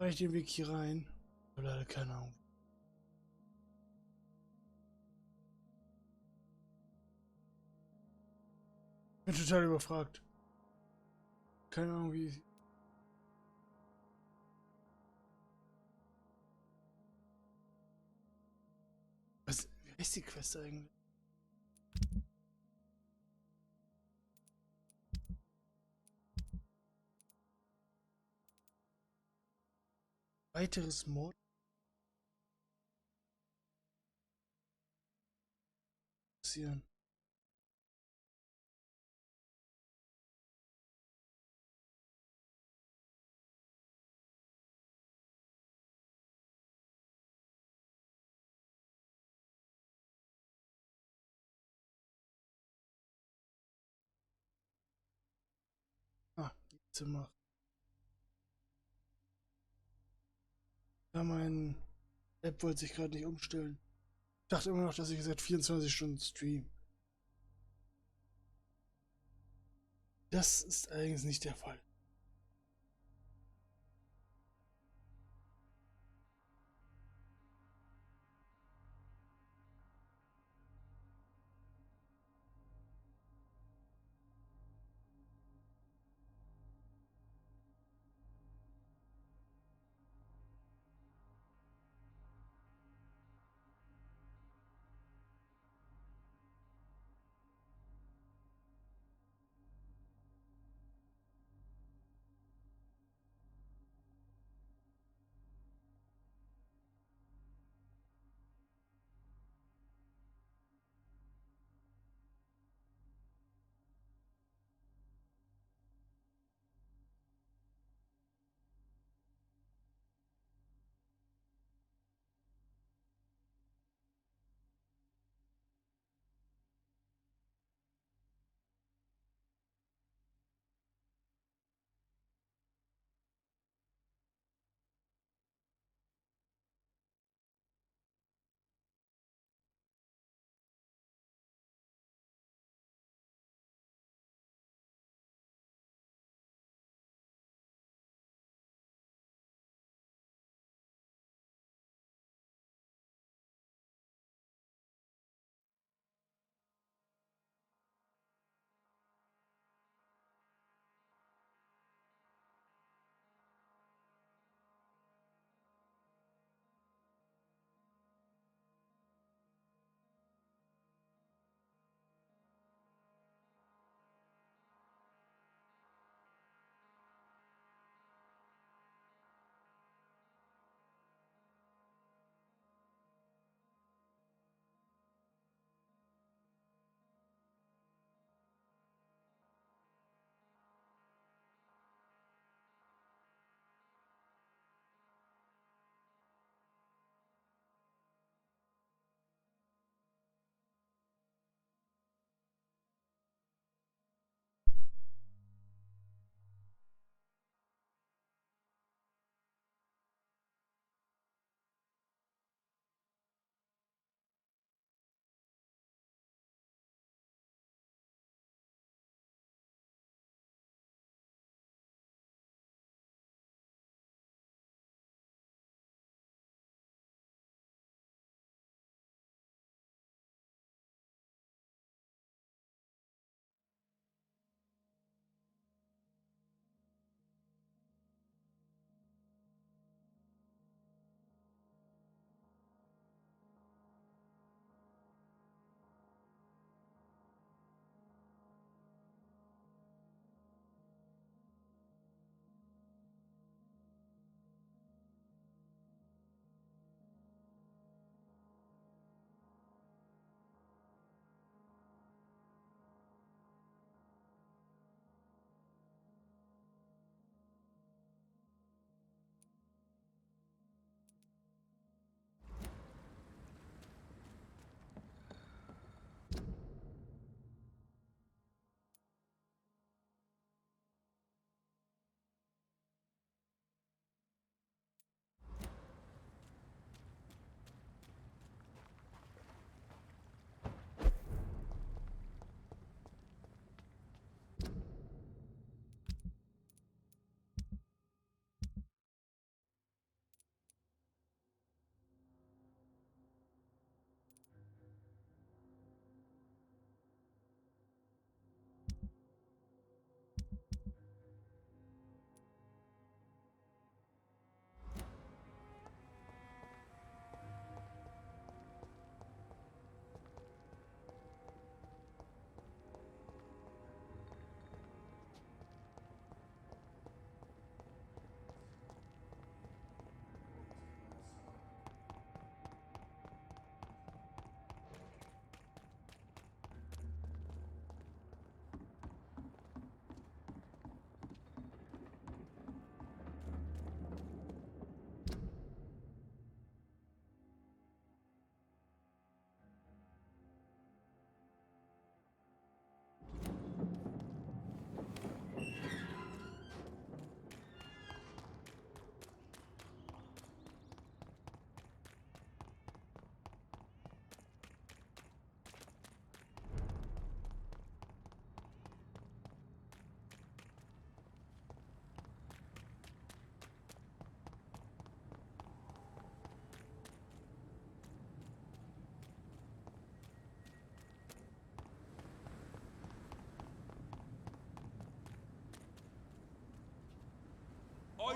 Mache ich den Weg hier rein? Oder keine Ahnung. Bin total überfragt. Keine Ahnung wie. Wie heißt die Quest eigentlich? Weiteres Mord? Passieren. Ah, Zimmer. Ja, mein App wollte sich gerade nicht umstellen. Ich dachte immer noch, dass ich seit 24 Stunden stream. Das ist allerdings nicht der Fall.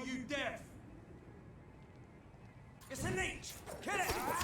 you deaf? It's a leech! Kill it!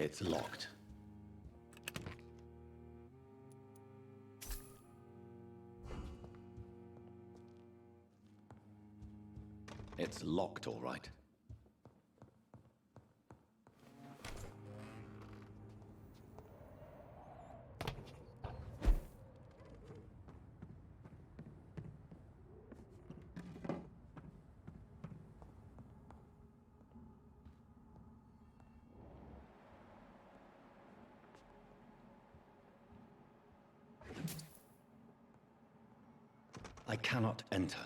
It's locked. It's locked, all right. I cannot enter.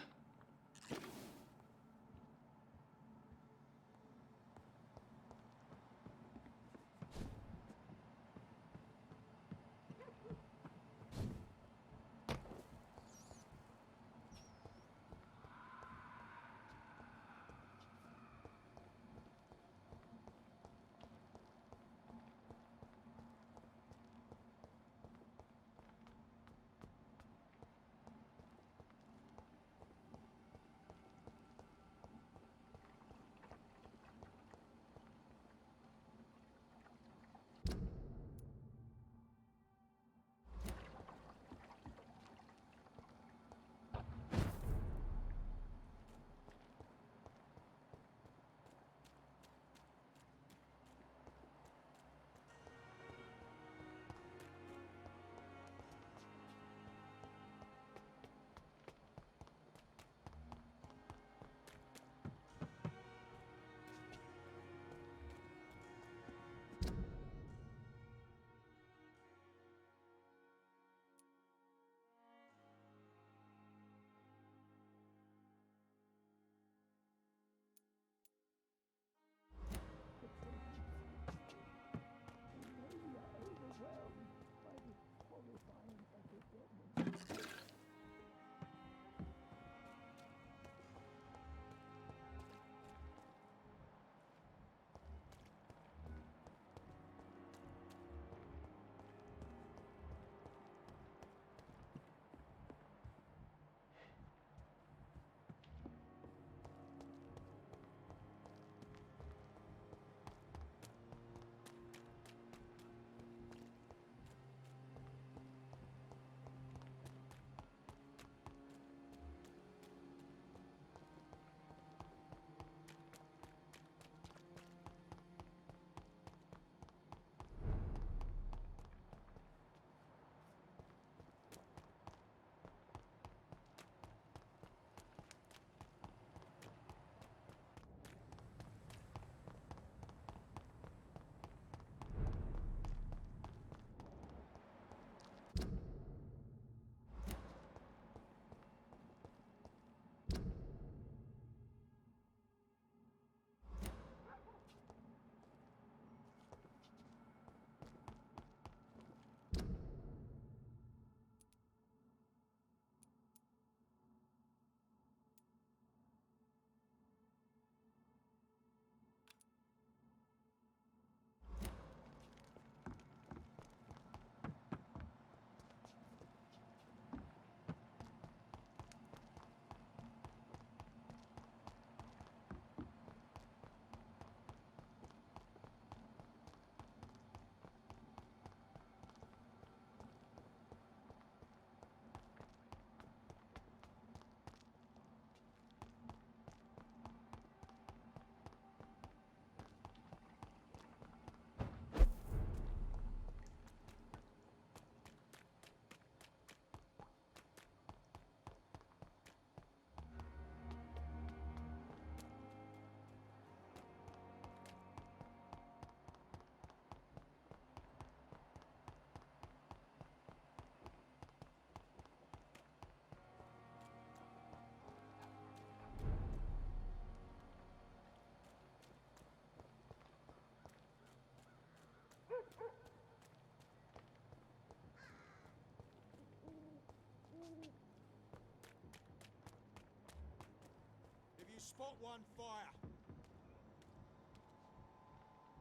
Spot one, fire.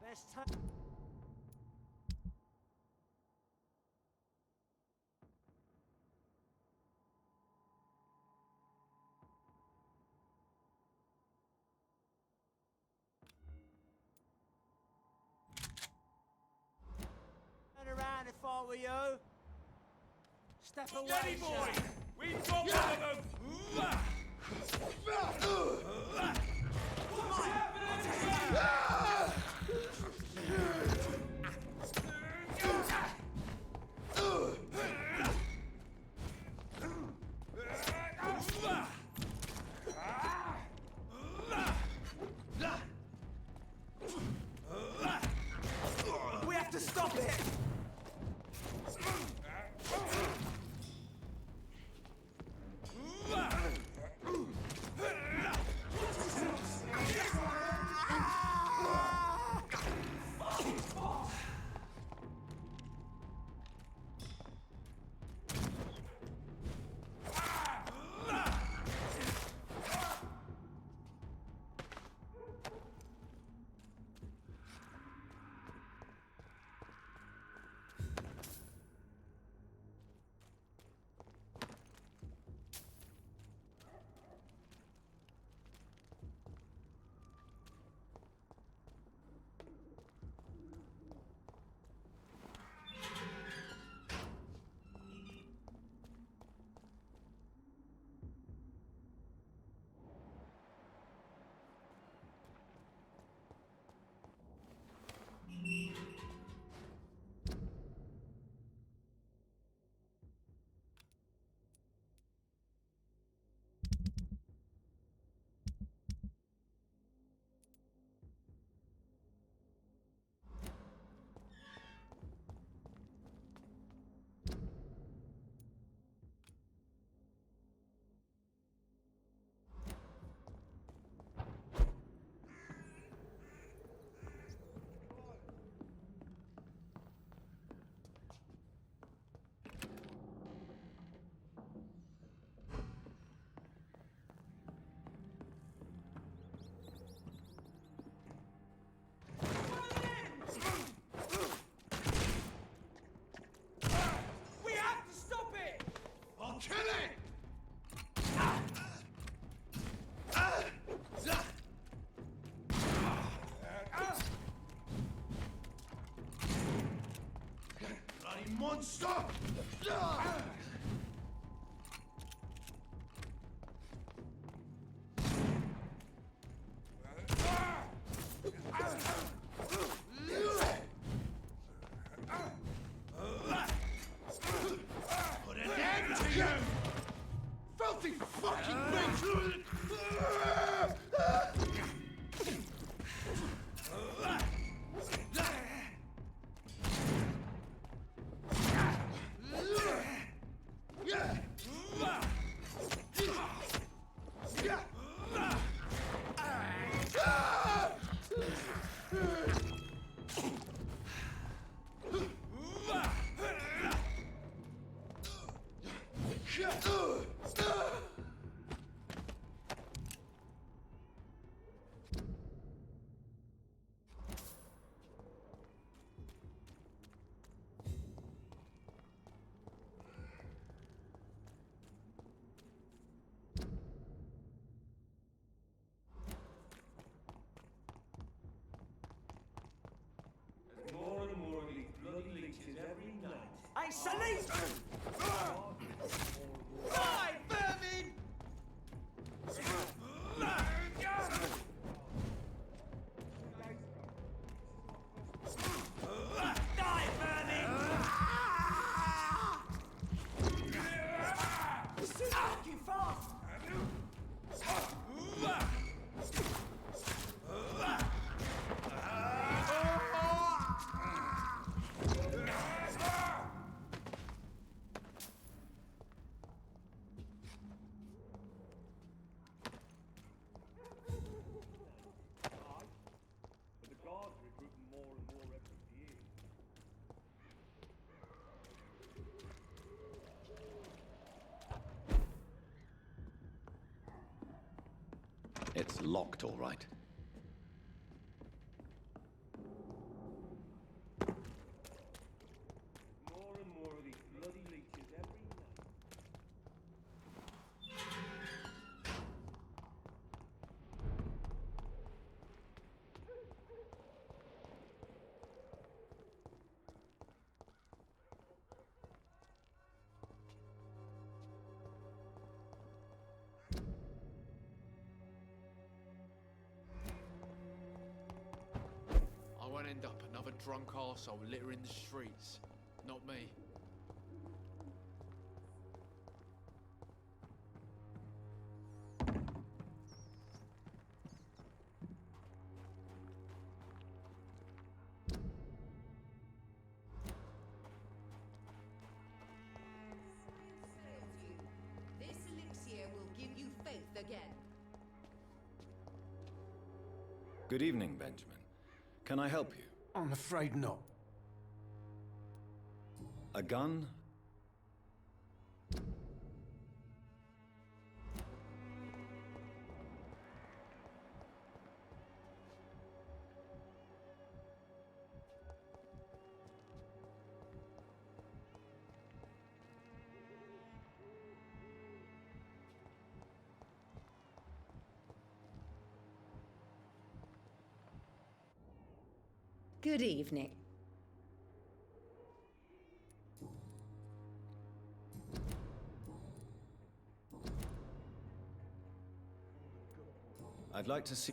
Best time. I were you. Step away, Steady, boy! sir. We've got one of them! What's We have to stop it. We have to stop it. I'll kill it! Bloody monster! Put an end to you! Filthy fucking bitch! More and more of these bloody leeches every night. Hey, salute! Die, vermin! Die, vermin! It's too fucking fast! But the guards recruit more and more every year. It's locked, all right. More and more of these bloody leeches every night. drunk arsehole littering the streets. Not me. This elixir will give you faith again. Good evening, Benjamin. Can I help you? I'm afraid not. A gun? Good evening. I'd like to see...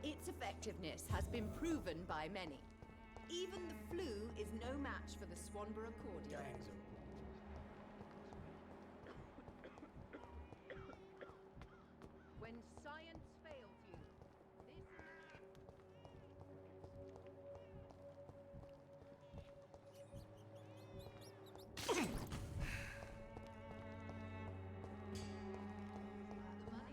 Its effectiveness has been proven by many. Even the flu is no match for the Swanborough cordial. When science fails you, this... The money.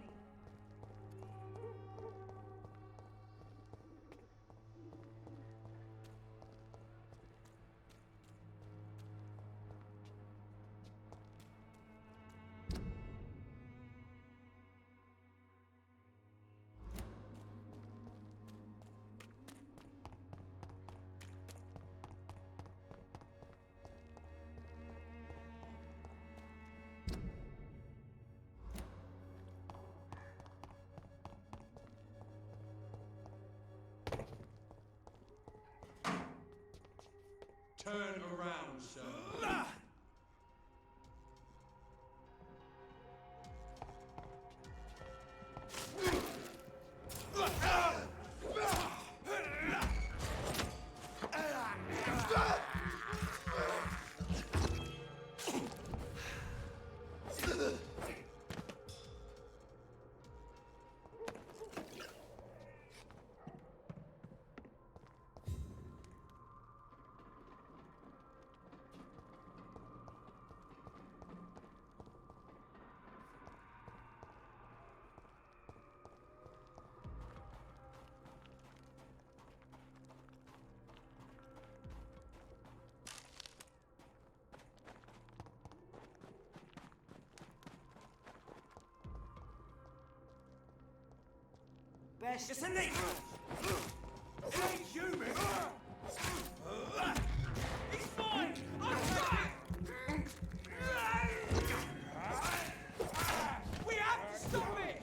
Turn around, sir. Best. It's a leak! It ain't human! He's mine! We have to stop it!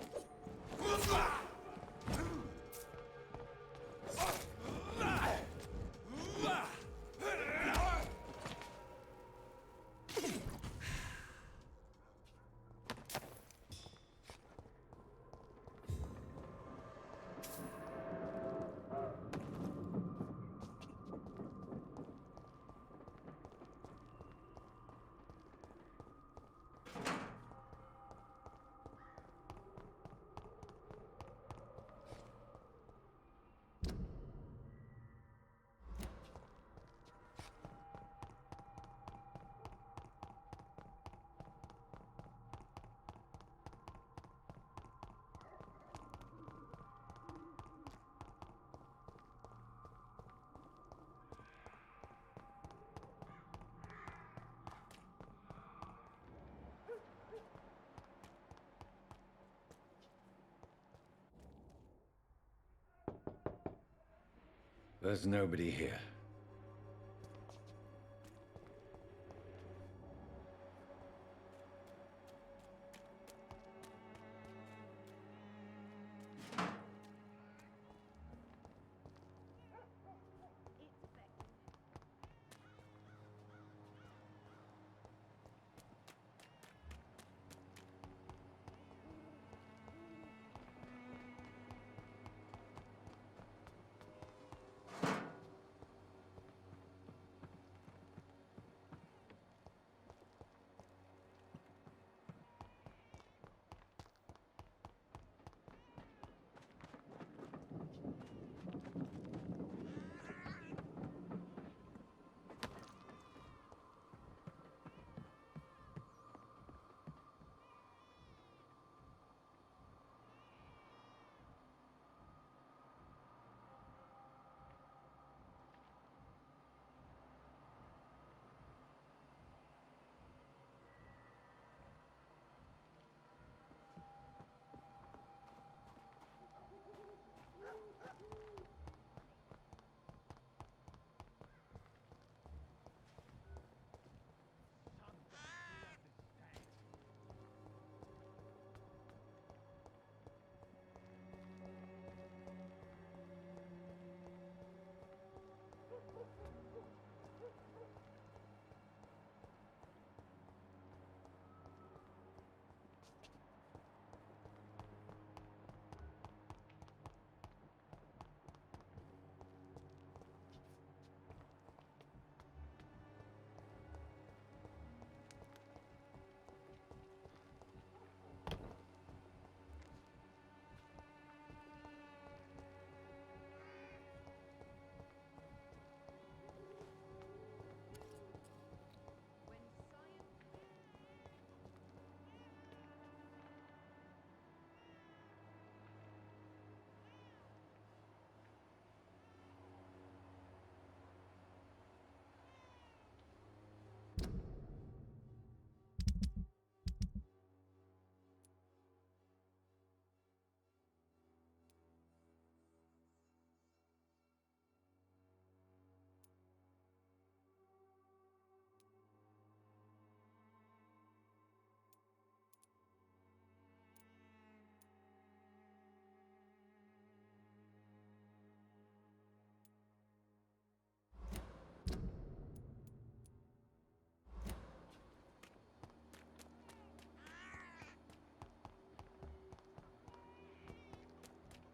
There's nobody here.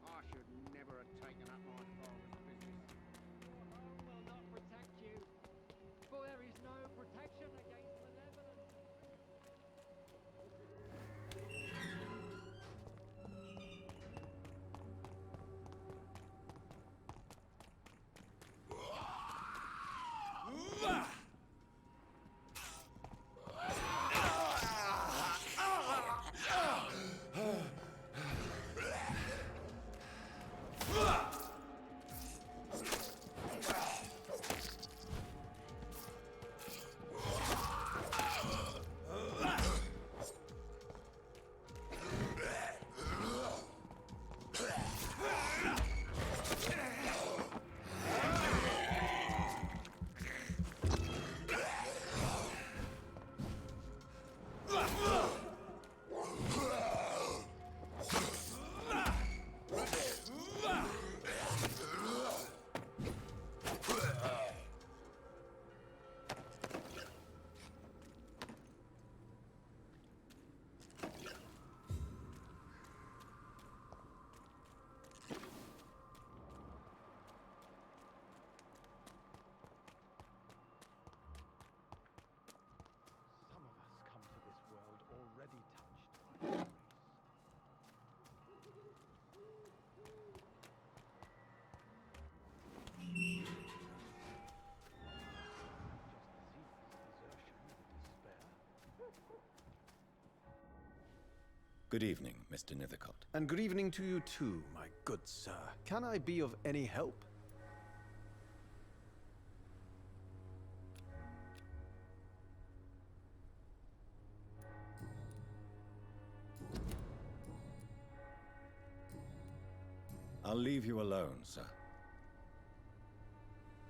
I should never have taken up my father's business. Will not protect you, for there is no protection against malevolence. Some of us come to this world already touched by grace. Good evening, Mr. Nethercott. And good evening to you too, my good sir. Can I be of any help? I'll leave you alone, sir.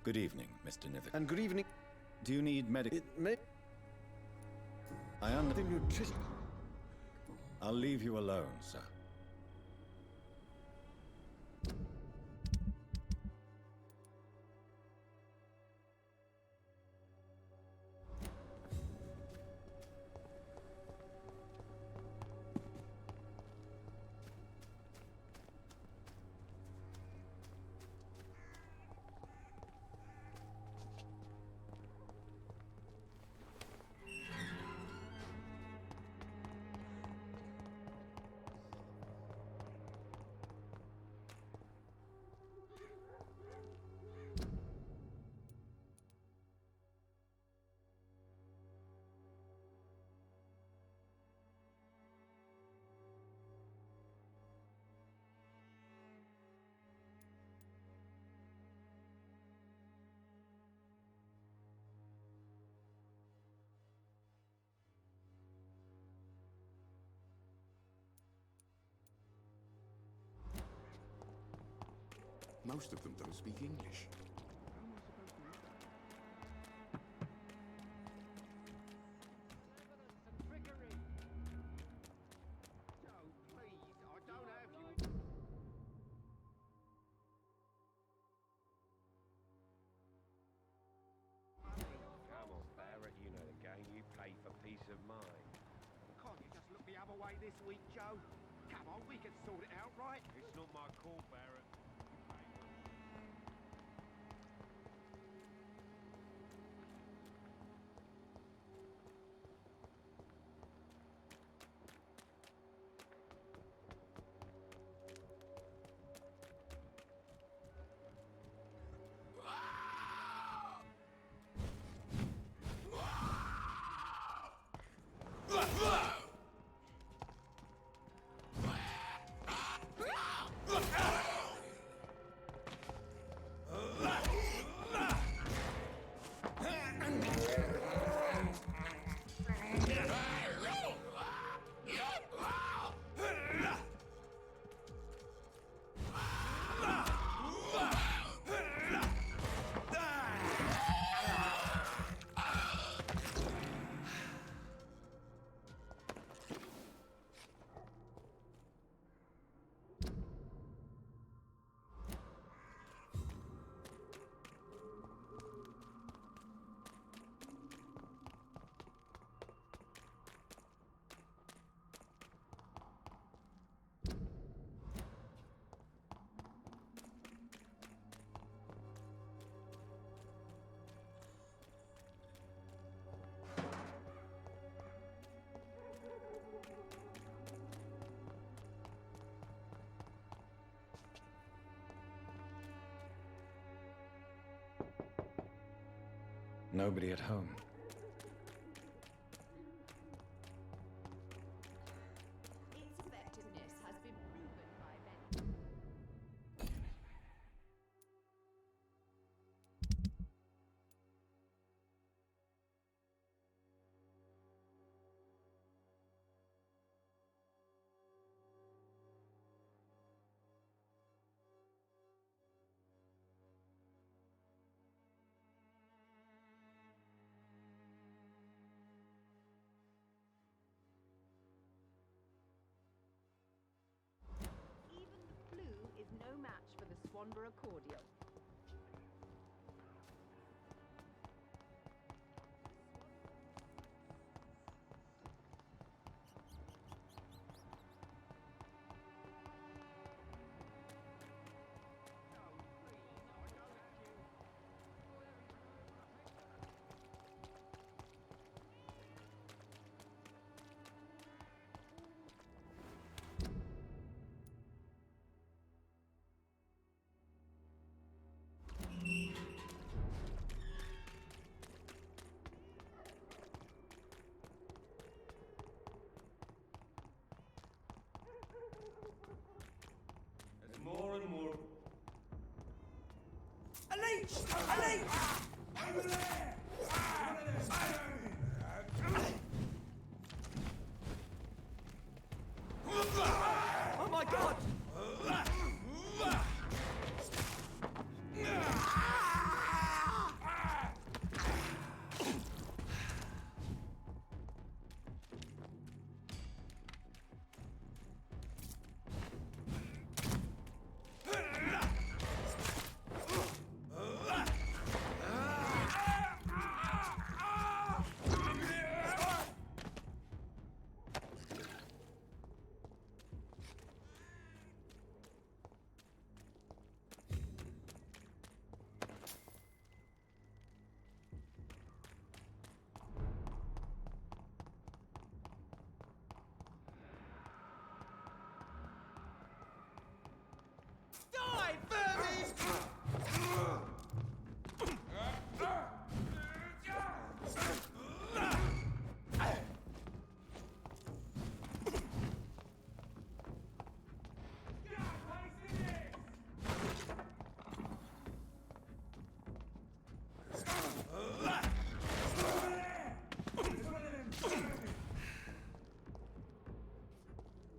Good evening, Mr. Nivik. And good evening. Do you need medical? It may... I under... The nutrition... I'll leave you alone, sir. Most of them don't speak English. Evidence of trickery. Joe, please, I don't have you. Come on, Barrett, you know the game. You pay for peace of mind. Can't you just look the other way this week, Joe? Come on, we can sort it out, right? It's not my call, Barrett. Nobody at home. Its effectiveness has been proven by many. Even the flu is no match for the Swanborough cordial. There's more and more. A leech! A leech! Over there! Oh my god!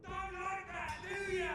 Don't like that, do ya?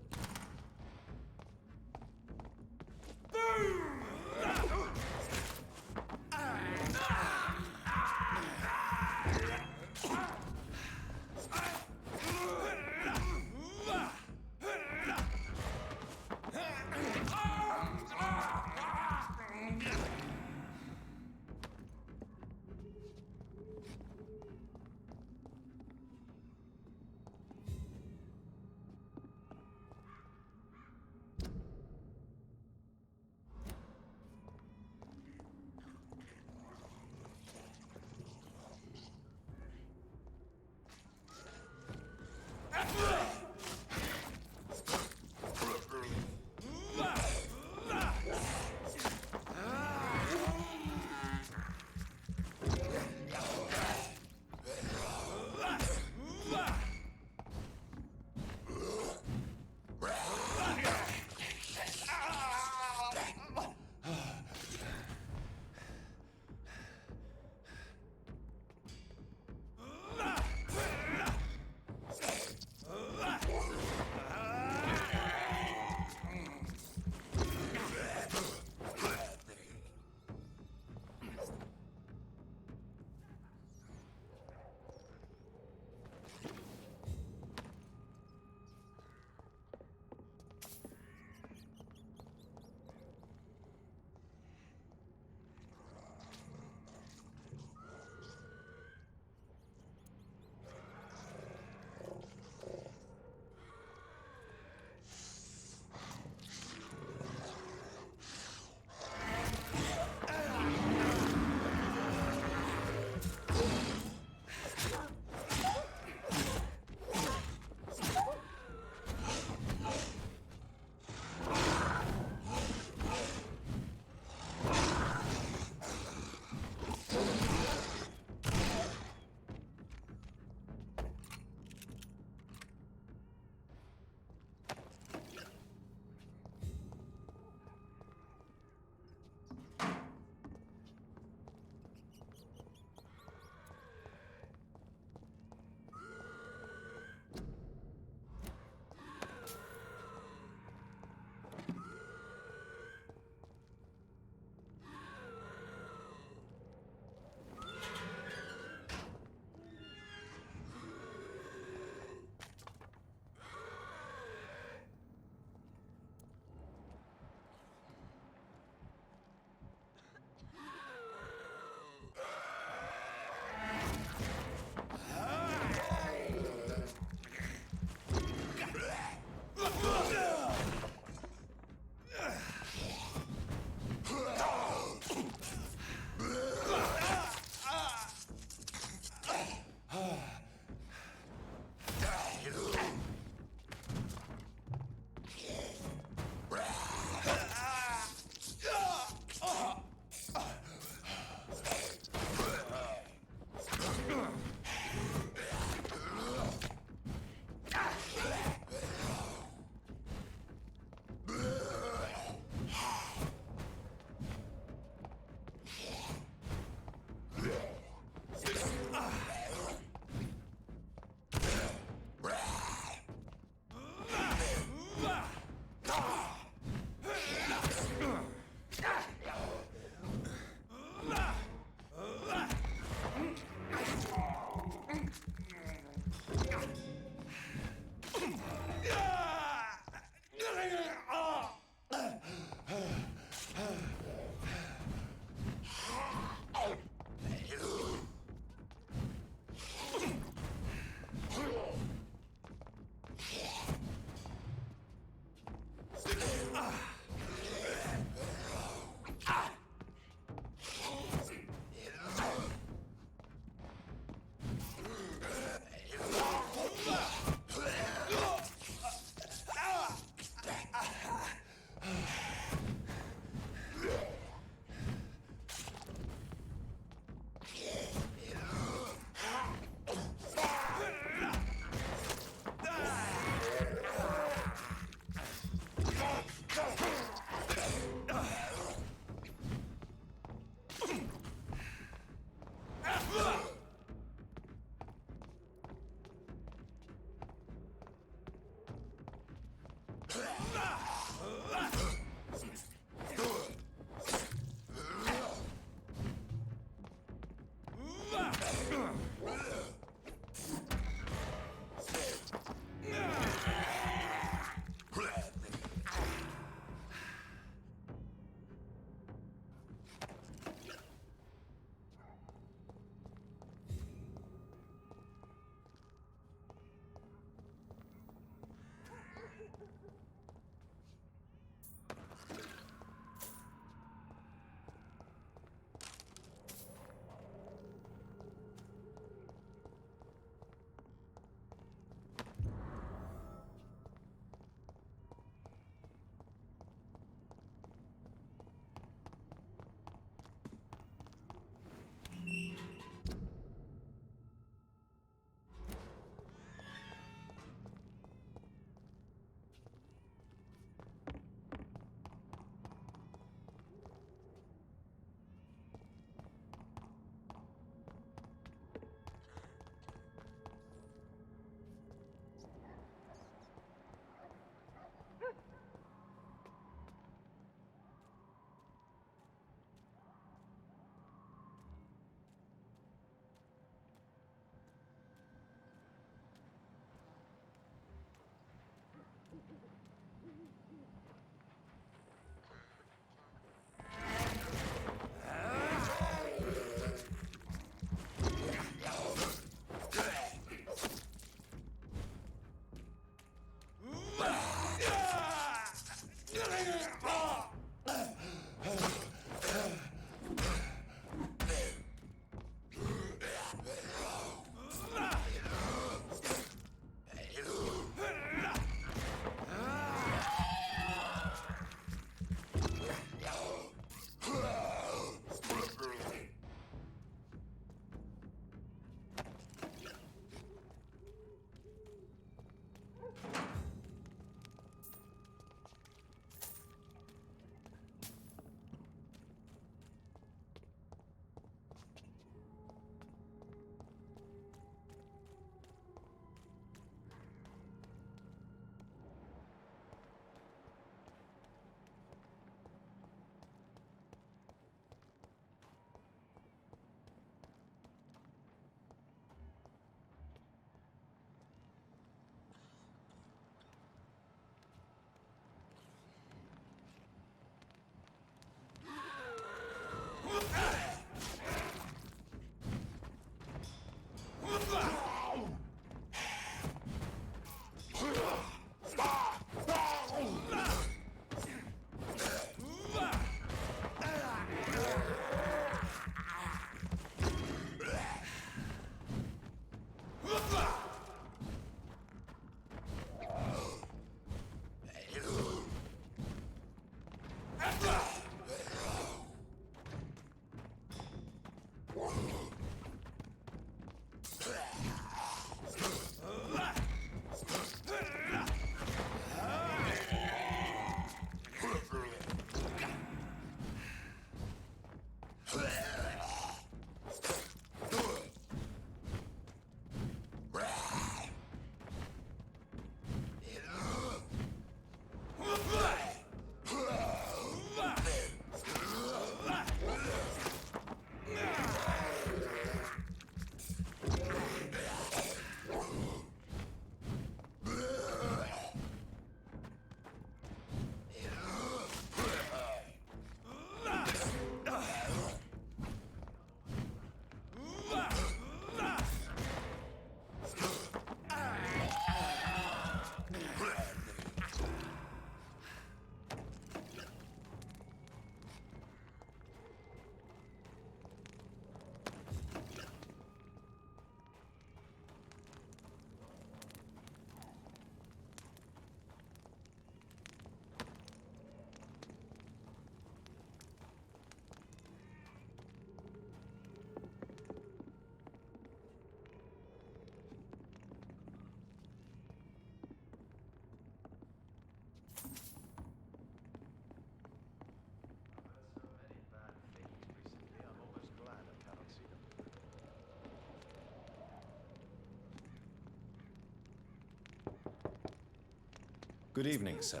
Good evening, sir.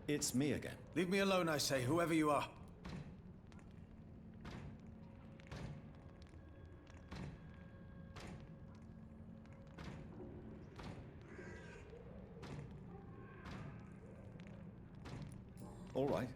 It's me again. Leave me alone, I say, whoever you are. All right.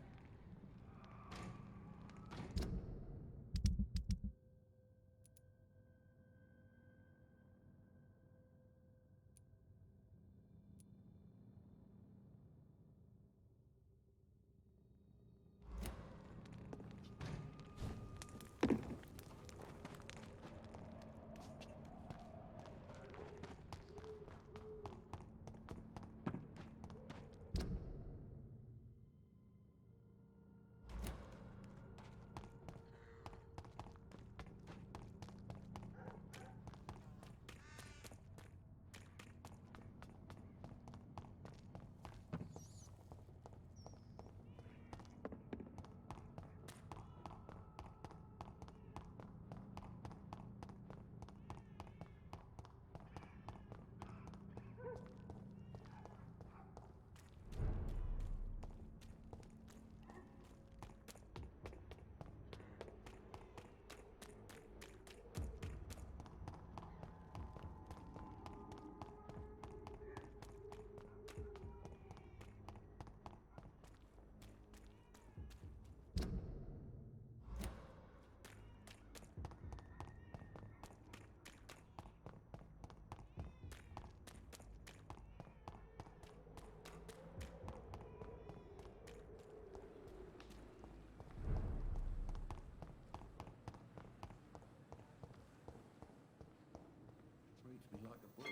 Treats me like a bull.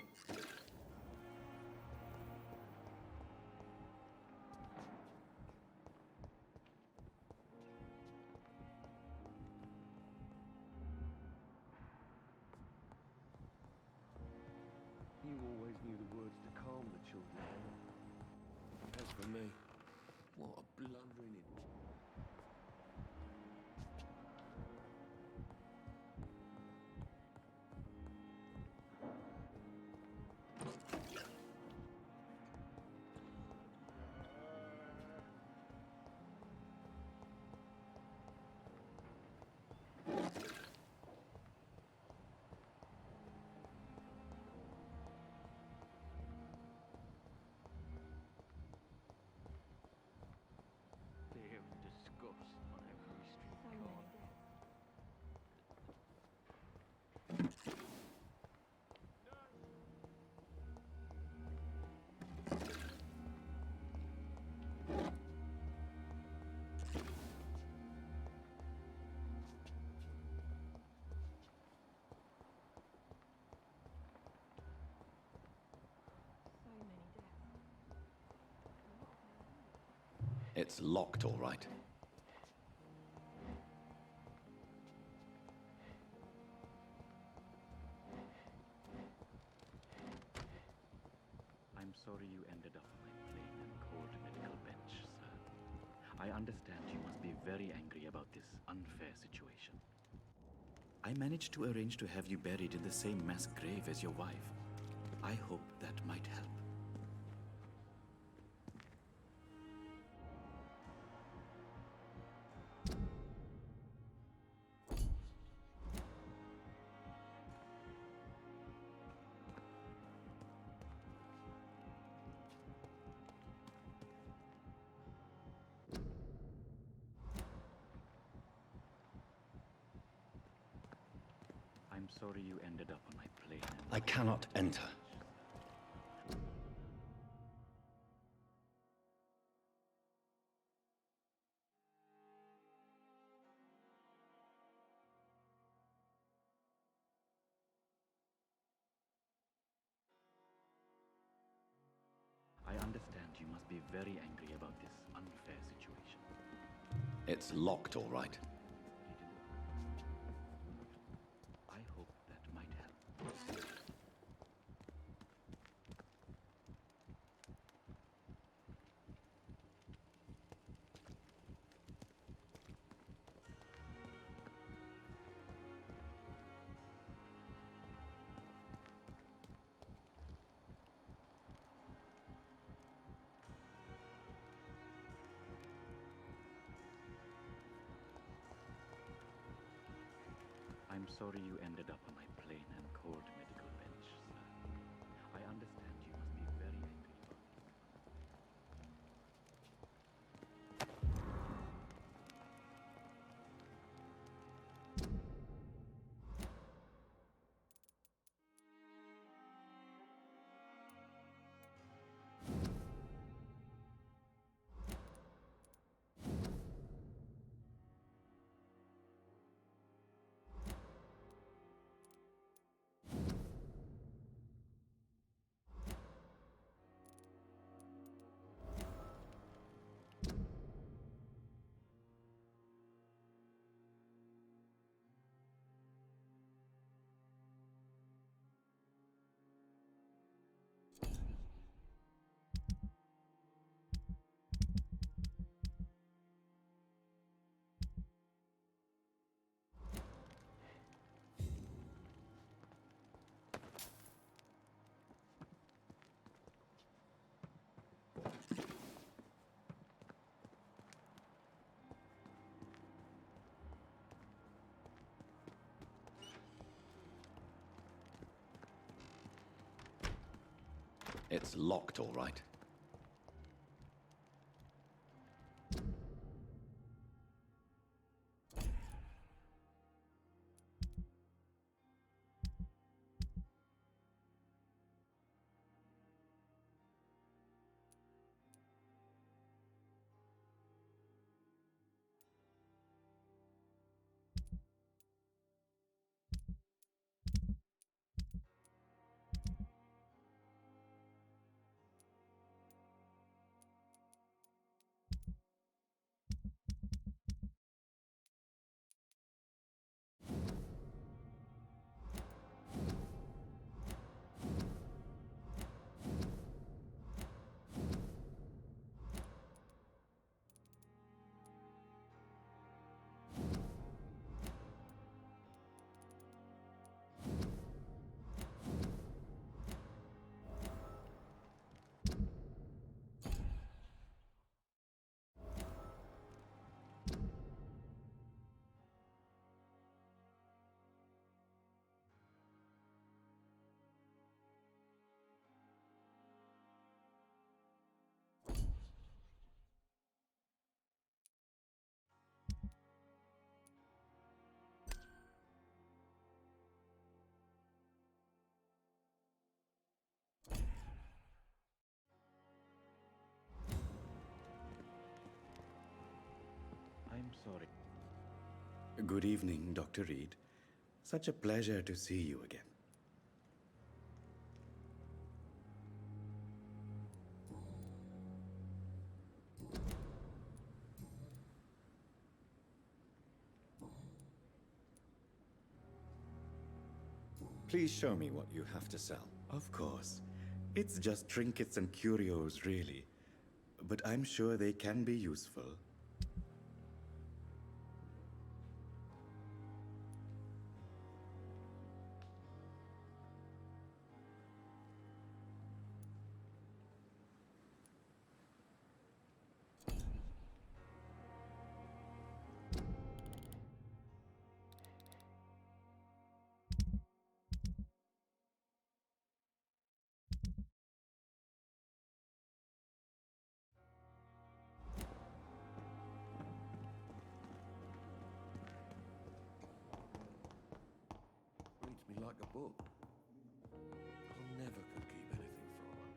You always knew the words to calm the children. As for me, what a blundering idiot. Fear and disgust on every street corner. It's locked, all right. I'm sorry you ended up on my plain and cold medical bench, sir. I understand you must be very angry about this unfair situation. I managed to arrange to have you buried in the same mass grave as your wife. I hope that might help. I'm sorry you ended up on my plane. I cannot enter. I understand you must be very angry about this unfair situation. It's locked, all right. I hope that might help. sorry you ended up on my plain and cold medical bench, sir. I understand you must be very angry about this. It's locked, all right. I'm sorry. Good evening, Dr. Reed. Such a pleasure to see you again. Please show me what you have to sell. Of course. It's just trinkets and curios, really. But I'm sure they can be useful. Reads me like a book. I never could keep anything from her.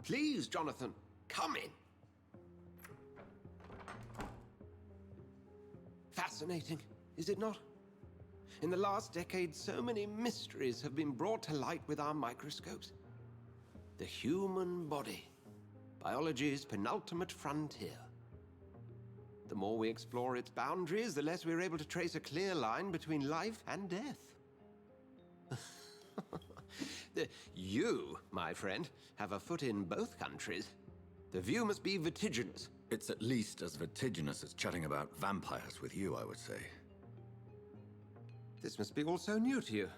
Please, Jonathan, come in. Fascinating, is it not? In the last decade, so many mysteries have been brought to light with our microscopes. The human body, biology's penultimate frontier. The more we explore its boundaries, the less we're able to trace a clear line between life and death. You, my friend, have a foot in both countries. The view must be vertiginous. It's at least as vertiginous as chatting about vampires with you, I would say. This must be all so new to you.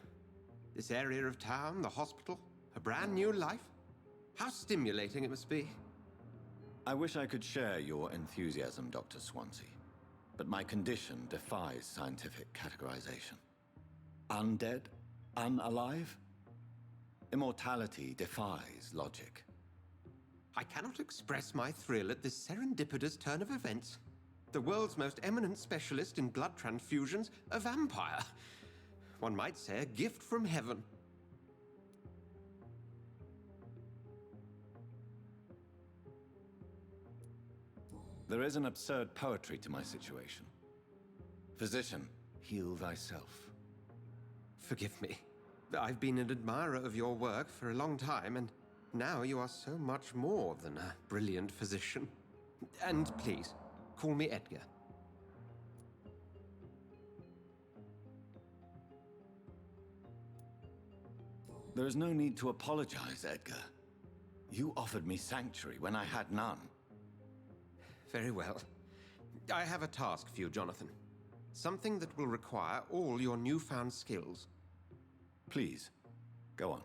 This area of town, the hospital, a brand new life. How stimulating it must be. I wish I could share your enthusiasm, Dr. Swansea, but my condition defies scientific categorization. Undead? Unalive? Immortality defies logic. I cannot express my thrill at this serendipitous turn of events. The world's most eminent specialist in blood transfusions, a vampire. One might say a gift from heaven. There is an absurd poetry to my situation. Physician, heal thyself. Forgive me. I've been an admirer of your work for a long time, and now you are so much more than a brilliant physician. And please, call me Edgar. There is no need to apologize, Edgar. You offered me sanctuary when I had none. Very well. I have a task for you, Jonathan. Something that will require all your newfound skills. Please, go on.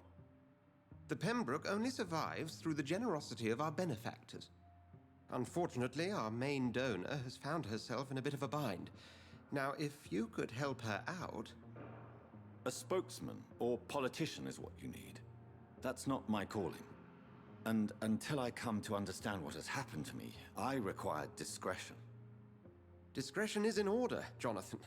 The Pembroke only survives through the generosity of our benefactors. Unfortunately, our main donor has found herself in a bit of a bind. Now, if you could help her out... A spokesman or politician is what you need. That's not my calling. And until I come to understand what has happened to me, I require discretion. Discretion is in order, Jonathan.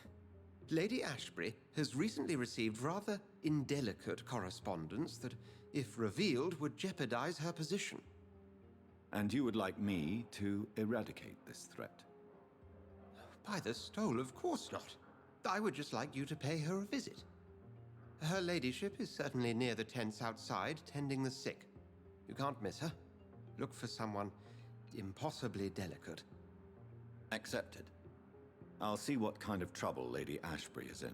Lady Ashbury has recently received rather indelicate correspondence that, if revealed, would jeopardize her position. And you would like me to eradicate this threat? By the stole, of course not. I would just like you to pay her a visit. Her ladyship is certainly near the tents outside, tending the sick. You can't miss her. Look for someone impossibly delicate. Accepted. I'll see what kind of trouble Lady Ashbury is in.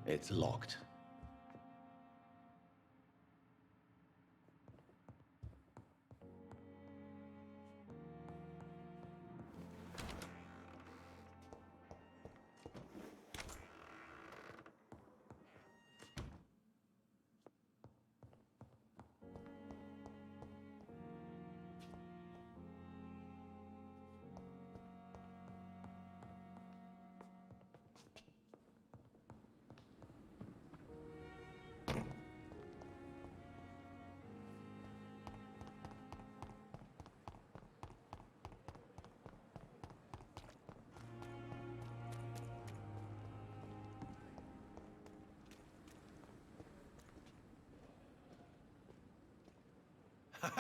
It's locked.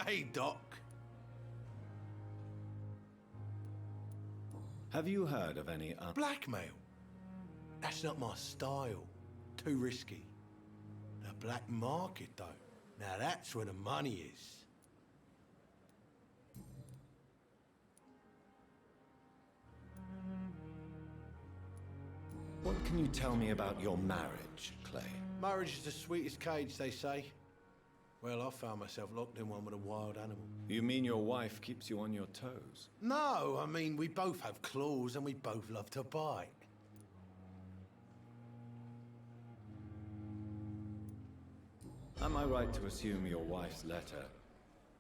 Hey, Doc. Have you heard of any Blackmail? That's not my style. Too risky. The black market, though. Now that's where the money is. What can you tell me about your marriage, Clay? Marriage is the sweetest cage, they say. Well, I found myself locked in one with a wild animal. You mean your wife keeps you on your toes? No, I mean, we both have claws and we both love to bite. Am I right to assume your wife's letter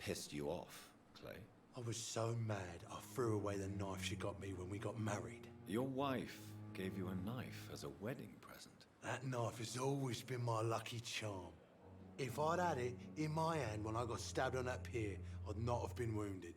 pissed you off, Clay? I was so mad, I threw away the knife she got me when we got married. Your wife gave you a knife as a wedding present. That knife has always been my lucky charm. If I'd had it in my hand when I got stabbed on that pier, I'd not have been wounded.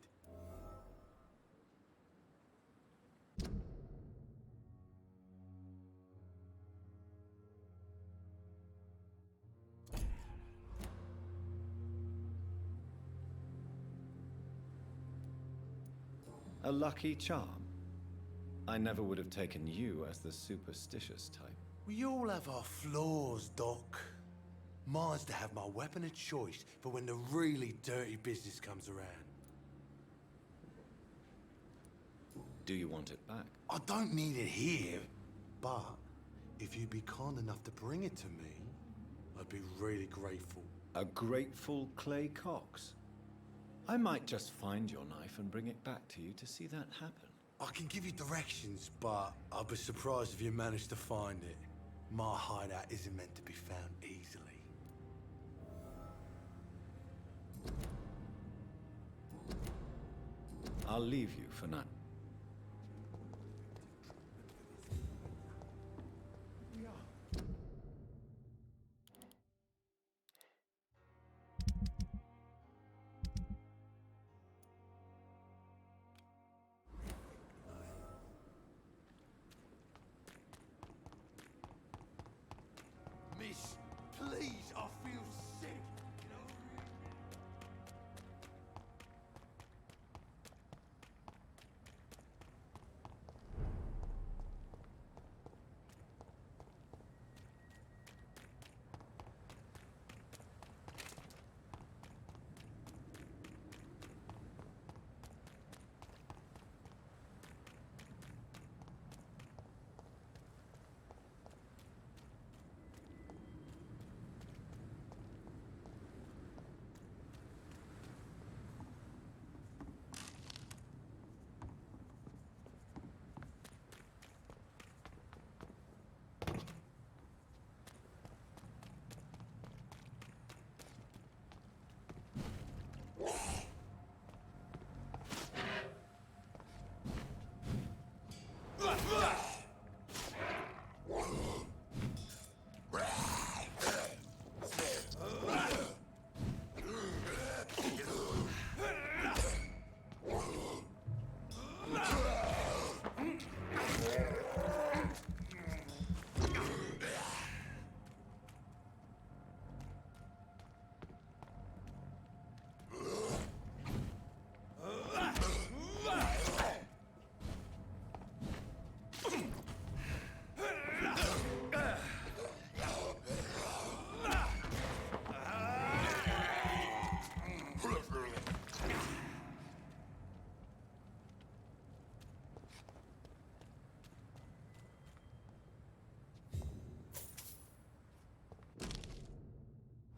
A lucky charm? I never would have taken you as the superstitious type. We all have our flaws, Doc. Mine's to have my weapon of choice for when the really dirty business comes around. Do you want it back? I don't need it here, but if you'd be kind enough to bring it to me, I'd be really grateful. A grateful Clay Cox? I might just find your knife and bring it back to you to see that happen. I can give you directions, but I'll be surprised if you manage to find it. My hideout isn't meant to be found easily. I'll leave you for now. Miss, please, I feel sick.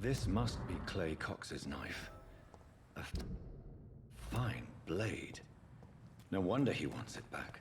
This must be Clay Cox's knife. A fine blade. No wonder he wants it back.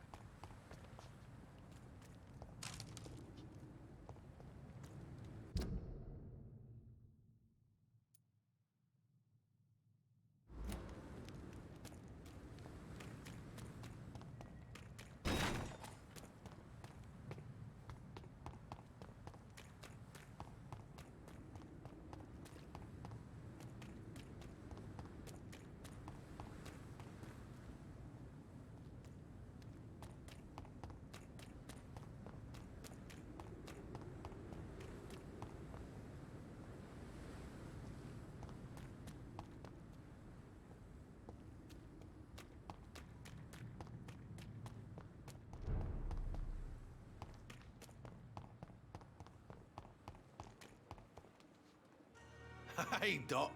Hey, Doc.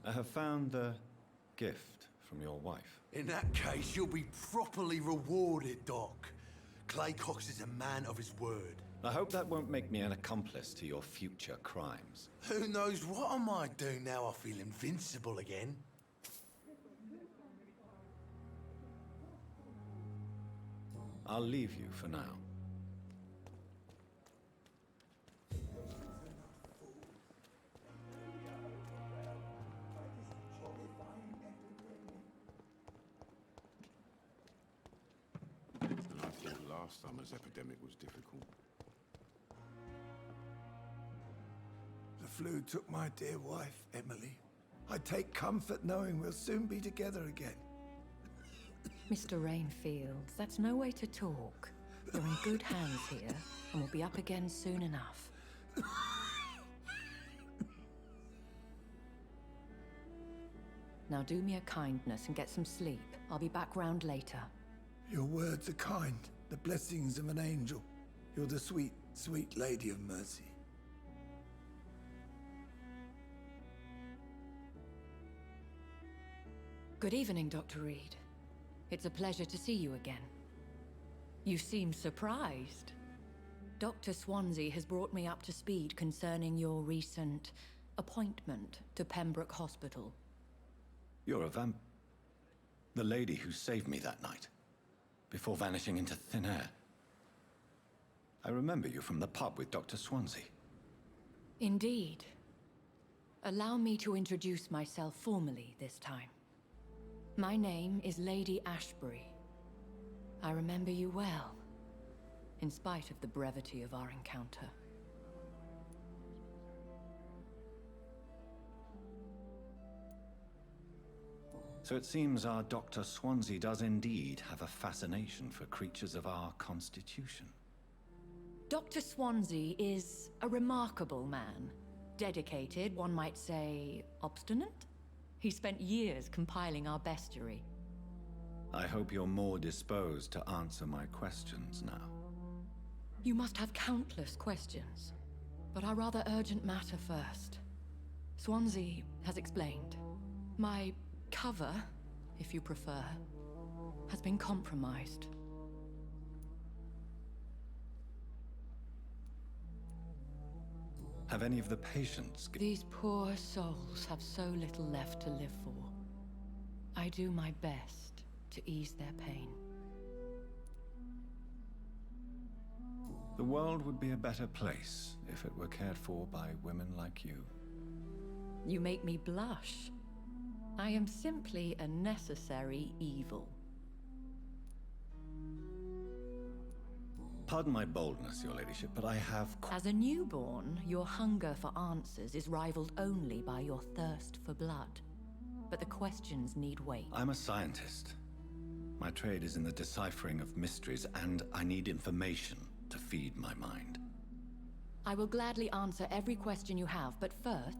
I have found the gift from your wife. In that case, you'll be properly rewarded, Doc. Clay Cox is a man of his word. I hope that won't make me an accomplice to your future crimes. Who knows what I might do now I feel invincible again? I'll leave you for now. I thought last summer's epidemic was difficult. The flu took my dear wife, Emily. I take comfort knowing we'll soon be together again. Mr. Rainfield, that's no way to talk. You're in good hands here, and we'll be up again soon enough. Now do me a kindness and get some sleep. I'll be back round later. Your words are kind, the blessings of an angel. You're the sweet, sweet Lady of Mercy. Good evening, Dr. Reed. It's a pleasure to see you again. You seem surprised. Dr. Swansea has brought me up to speed concerning your recent appointment to Pembroke Hospital. You're a the lady who saved me that night, before vanishing into thin air. I remember you from the pub with Dr. Swansea. Indeed. Allow me to introduce myself formally this time. My name is Lady Ashbury. I remember you well, in spite of the brevity of our encounter. So it seems our Dr. Swansea does indeed have a fascination for creatures of our constitution. Dr. Swansea is a remarkable man. Dedicated, one might say, obstinate? He spent years compiling our bestiary. I hope you're more disposed to answer my questions now. You must have countless questions, but our rather urgent matter first. Swansea has explained. My cover, if you prefer, has been compromised. Have any of the patients... These poor souls have so little left to live for. I do my best to ease their pain. The world would be a better place if it were cared for by women like you. You make me blush. I am simply a necessary evil. Pardon my boldness, your ladyship, but I have... As a newborn, your hunger for answers is rivaled only by your thirst for blood. But the questions need weight. I'm a scientist. My trade is in the deciphering of mysteries, and I need information to feed my mind. I will gladly answer every question you have, but first...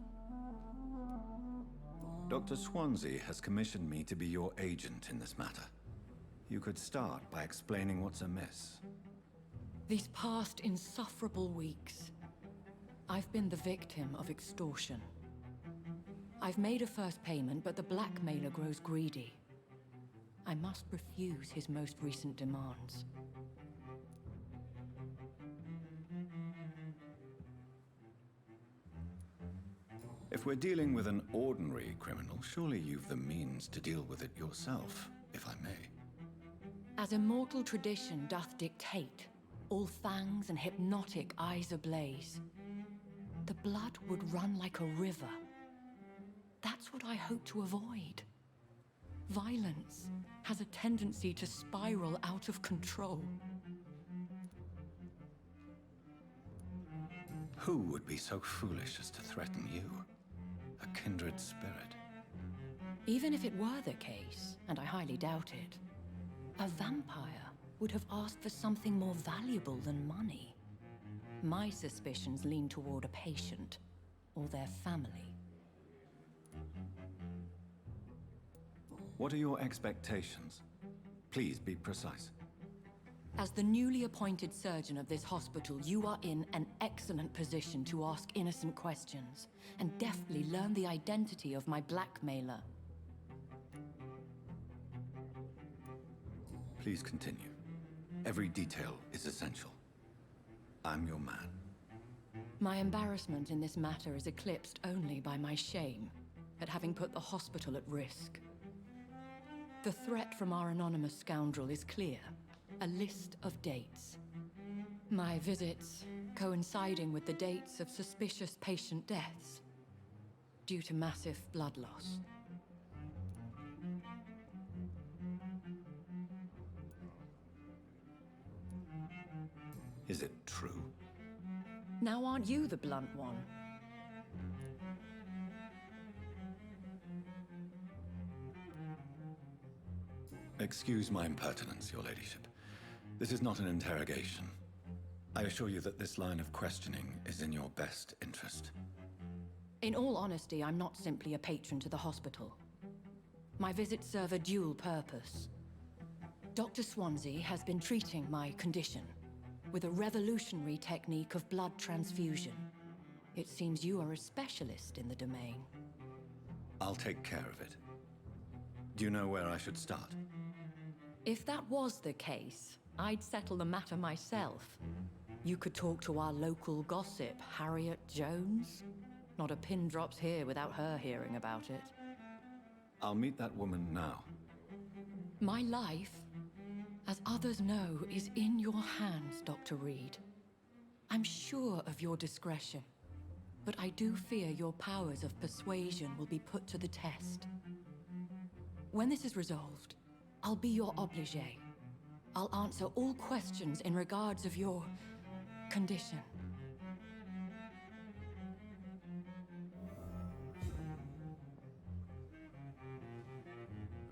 Dr. Swansea has commissioned me to be your agent in this matter. You could start by explaining what's amiss. These past insufferable weeks, I've been the victim of extortion. I've made a first payment, but the blackmailer grows greedy. I must refuse his most recent demands. If we're dealing with an ordinary criminal, surely you've the means to deal with it yourself, if I may. As immortal tradition doth dictate, all fangs and hypnotic eyes ablaze, the blood would run like a river. That's what I hope to avoid. Violence has a tendency to spiral out of control. Who would be so foolish as to threaten you? A kindred spirit. Even if it were the case, and I highly doubt it, a vampire would have asked for something more valuable than money. My suspicions lean toward a patient or their family. What are your expectations? Please be precise. As the newly appointed surgeon of this hospital, you are in an excellent position to ask innocent questions and deftly learn the identity of my blackmailer. Please continue. Every detail is essential. I'm your man. My embarrassment in this matter is eclipsed only by my shame at having put the hospital at risk. The threat from our anonymous scoundrel is clear. A list of dates. My visits coinciding with the dates of suspicious patient deaths due to massive blood loss. Is it true? Now aren't you the blunt one? Excuse my impertinence, Your Ladyship. This is not an interrogation. I assure you that this line of questioning is in your best interest. In all honesty, I'm not simply a patron to the hospital. My visits serve a dual purpose. Dr. Swansea has been treating my condition with a revolutionary technique of blood transfusion. It seems you are a specialist in the domain. I'll take care of it. Do you know where I should start? If that was the case, I'd settle the matter myself. You could talk to our local gossip, Harriet Jones. Not a pin drops here without her hearing about it. I'll meet that woman now. My life, as others know, is in your hands, Dr. Reed. I'm sure of your discretion, but I do fear your powers of persuasion will be put to the test. When this is resolved, I'll be your obligé. I'll answer all questions in regards of your condition.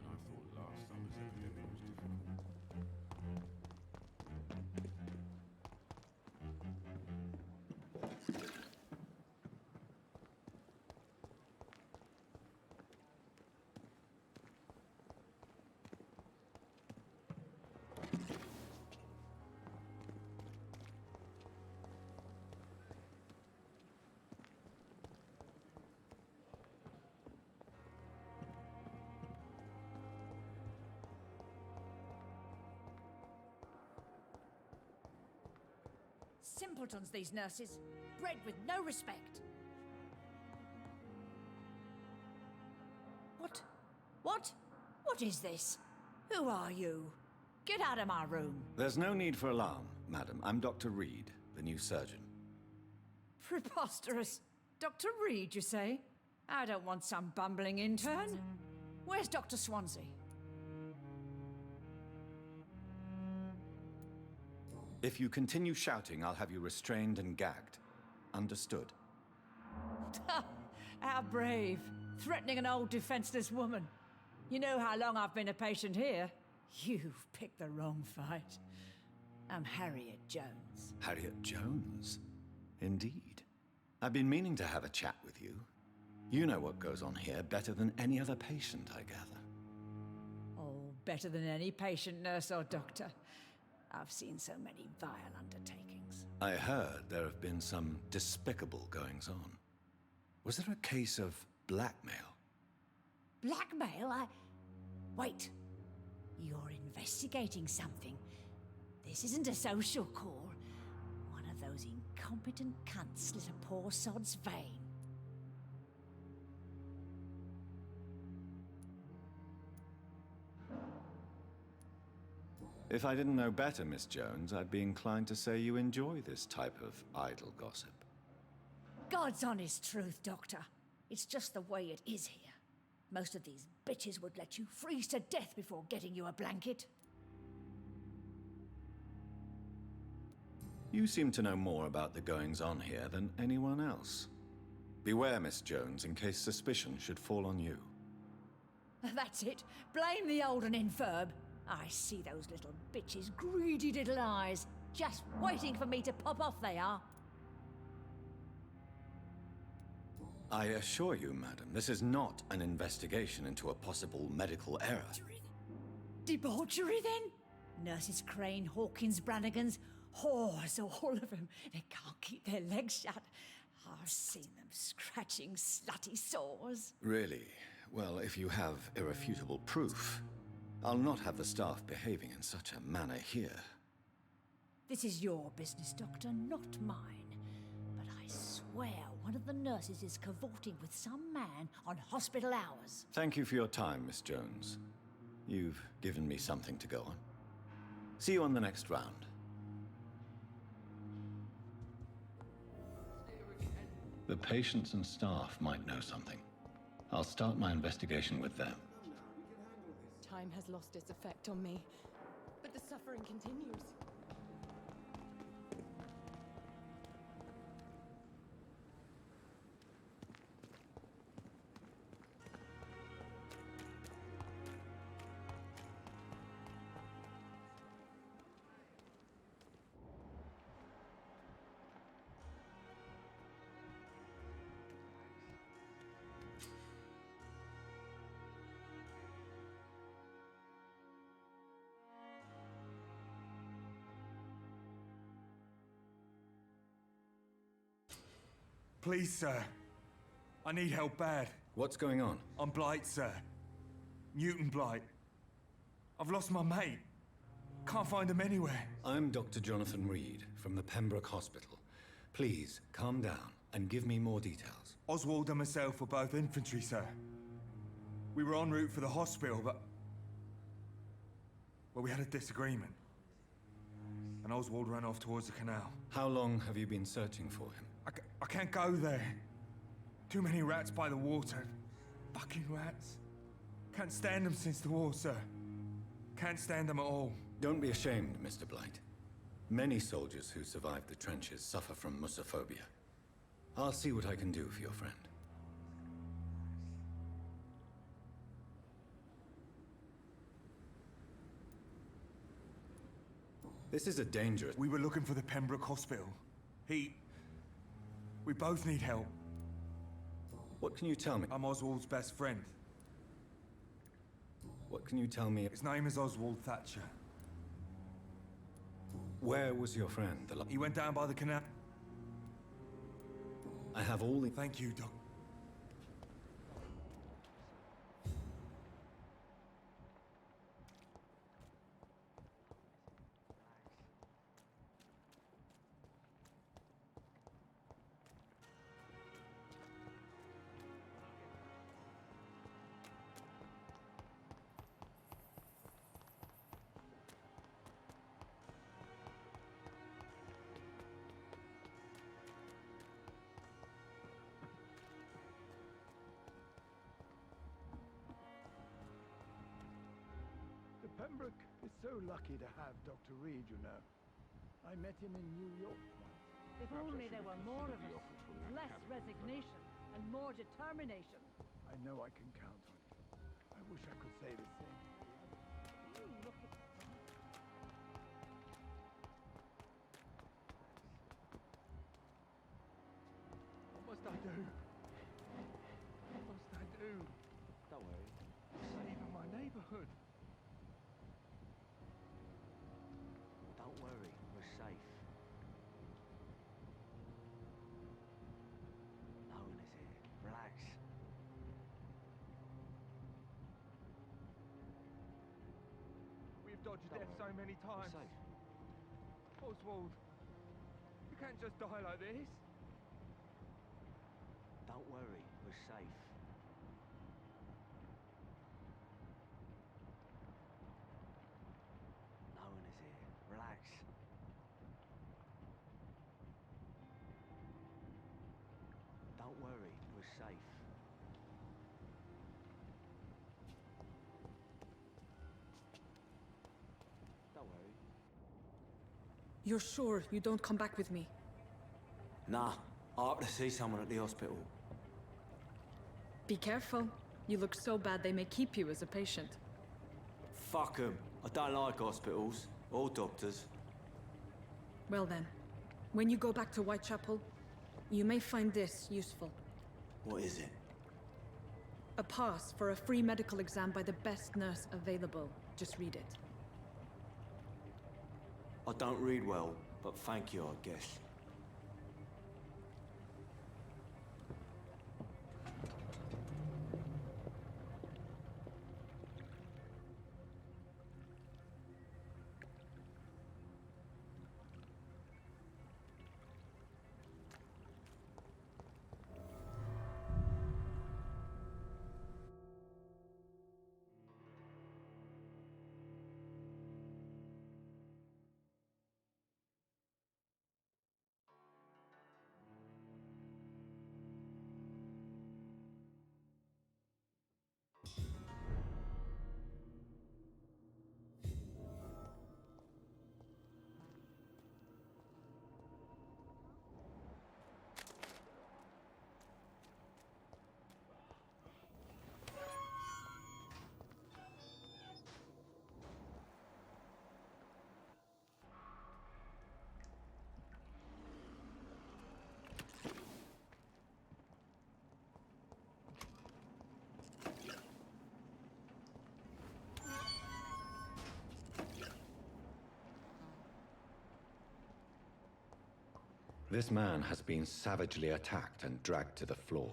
I thought last summer's epidemic was difficult. Simpletons, these nurses. Bred with no respect. What? What? What is this? Who are you? Get out of my room. There's no need for alarm, madam. I'm Dr. Reed, the new surgeon. Preposterous. Dr. Reed, you say? I don't want some bumbling intern. Where's Dr. Swansea? If you continue shouting, I'll have you restrained and gagged. Understood? How brave. Threatening an old defenseless woman. You know how long I've been a patient here? You've picked the wrong fight. I'm Harriet Jones. Harriet Jones? Indeed. I've been meaning to have a chat with you. You know what goes on here better than any other patient, I gather. Oh, better than any patient, nurse, or doctor. I've seen so many vile undertakings. I heard there have been some despicable goings-on. Was there a case of blackmail? Blackmail? Wait. You're investigating something. This isn't a social call. One of those incompetent cunts slit a poor sod's vein. If I didn't know better, Miss Jones, I'd be inclined to say you enjoy this type of idle gossip. God's honest truth, Doctor. It's just the way it is here. Most of these bitches would let you freeze to death before getting you a blanket. You seem to know more about the goings-on here than anyone else. Beware, Miss Jones, in case suspicion should fall on you. That's it. Blame the old and infirm. I see those little bitches' greedy little eyes. Just waiting for me to pop off they are. I assure you, madam, this is not an investigation into a possible medical error. Debauchery, then? Nurses Crane, Hawkins, Brannigans, whores, all of them. They can't keep their legs shut. I've seen them scratching slutty sores. Really? Well, if you have irrefutable proof, I'll not have the staff behaving in such a manner here. This is your business, Doctor, not mine. But I swear one of the nurses is cavorting with some man on hospital hours. Thank you for your time, Miss Jones. You've given me something to go on. See you on the next round. The patients and staff might know something. I'll start my investigation with them. Time has lost its effect on me, but the suffering continues. Please, sir. I need help bad. What's going on? I'm Blight, sir. Newton Blight. I've lost my mate. Can't find him anywhere. I'm Dr. Jonathan Reed from the Pembroke Hospital. Please, calm down and give me more details. Oswald and myself were both infantry, sir. We were en route for the hospital, but... well, we had a disagreement. And Oswald ran off towards the canal. How long have you been searching for him? I can't go there. Too many rats by the water. Fucking rats. Can't stand them since the war, sir. Can't stand them at all. Don't be ashamed, Mr. Blight. Many soldiers who survived the trenches suffer from musophobia. I'll see what I can do for your friend. This is a dangerous... We were looking for the Pembroke Hospital. We both need help. What can you tell me? I'm Oswald's best friend. What can you tell me? His name is Oswald Thatcher. Where was your friend? He went down by the canal. I have all the... Thank you, Doc. Pembroke is so lucky to have Dr. Reed, you know. I met him in New York once. If only there were more of us. Less resignation and more determination. I know I can count on you. I wish I could say the same. You look at... What must I do? What must I do? Don't worry. Saving my neighborhood. Don't worry, we're safe. No one is here. Relax. We've dodged death so many times. We're safe. Oswald, you can't just die like this. Don't worry, we're safe. No one safe. Don't worry. You're sure you don't come back with me? Nah, I ought to see someone at the hospital. Be careful. You look so bad they may keep you as a patient. Fuck 'em. I don't like hospitals. Or doctors. Well then, when you go back to Whitechapel, you may find this useful. What is it? A pass for a free medical exam by the best nurse available. Just read it. I don't read well, but thank you, I guess. This man has been savagely attacked and dragged to the floor.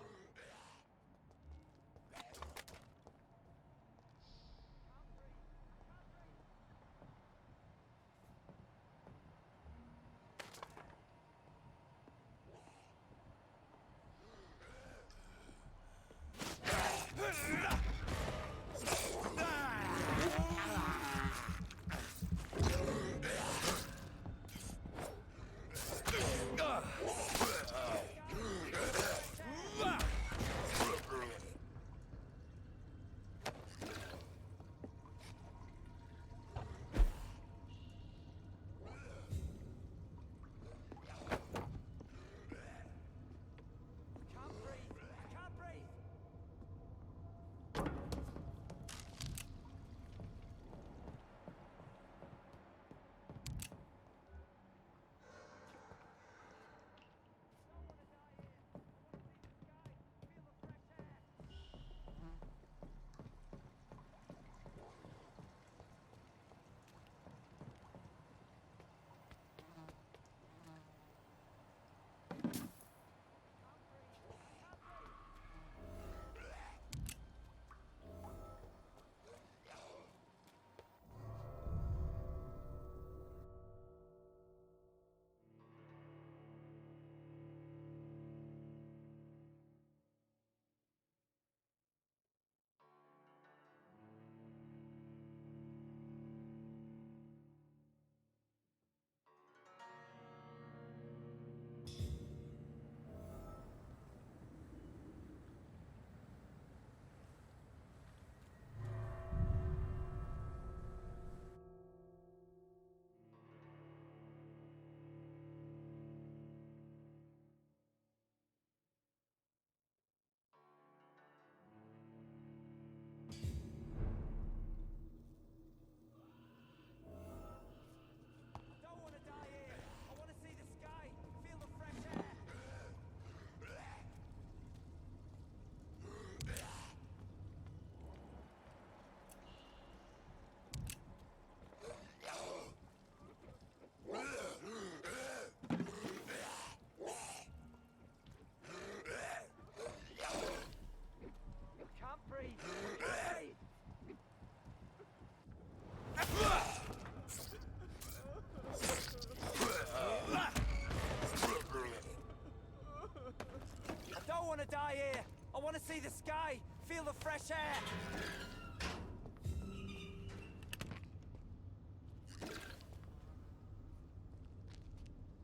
Die here. I want to see the sky, feel the fresh air.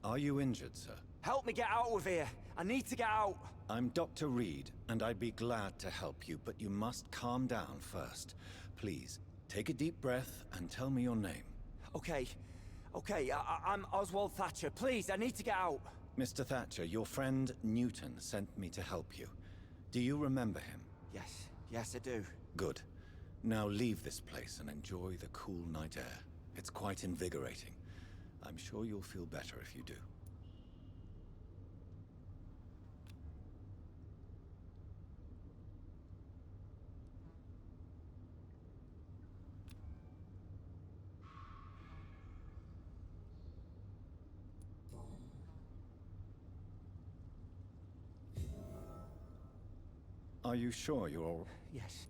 Are you injured, sir? Help me get out of here. I need to get out. I'm Dr. Reed, and I'd be glad to help you, but you must calm down first. Please, take a deep breath and tell me your name. Okay. I'm Oswald Thatcher. Please, I need to get out. Mr. Thatcher, your friend Newton sent me to help you. Do you remember him? Yes, I do. Good. Now leave this place and enjoy the cool night air. It's quite invigorating. I'm sure you'll feel better if you do. Are you sure you're all... Yes.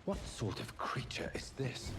What sort of creature is this?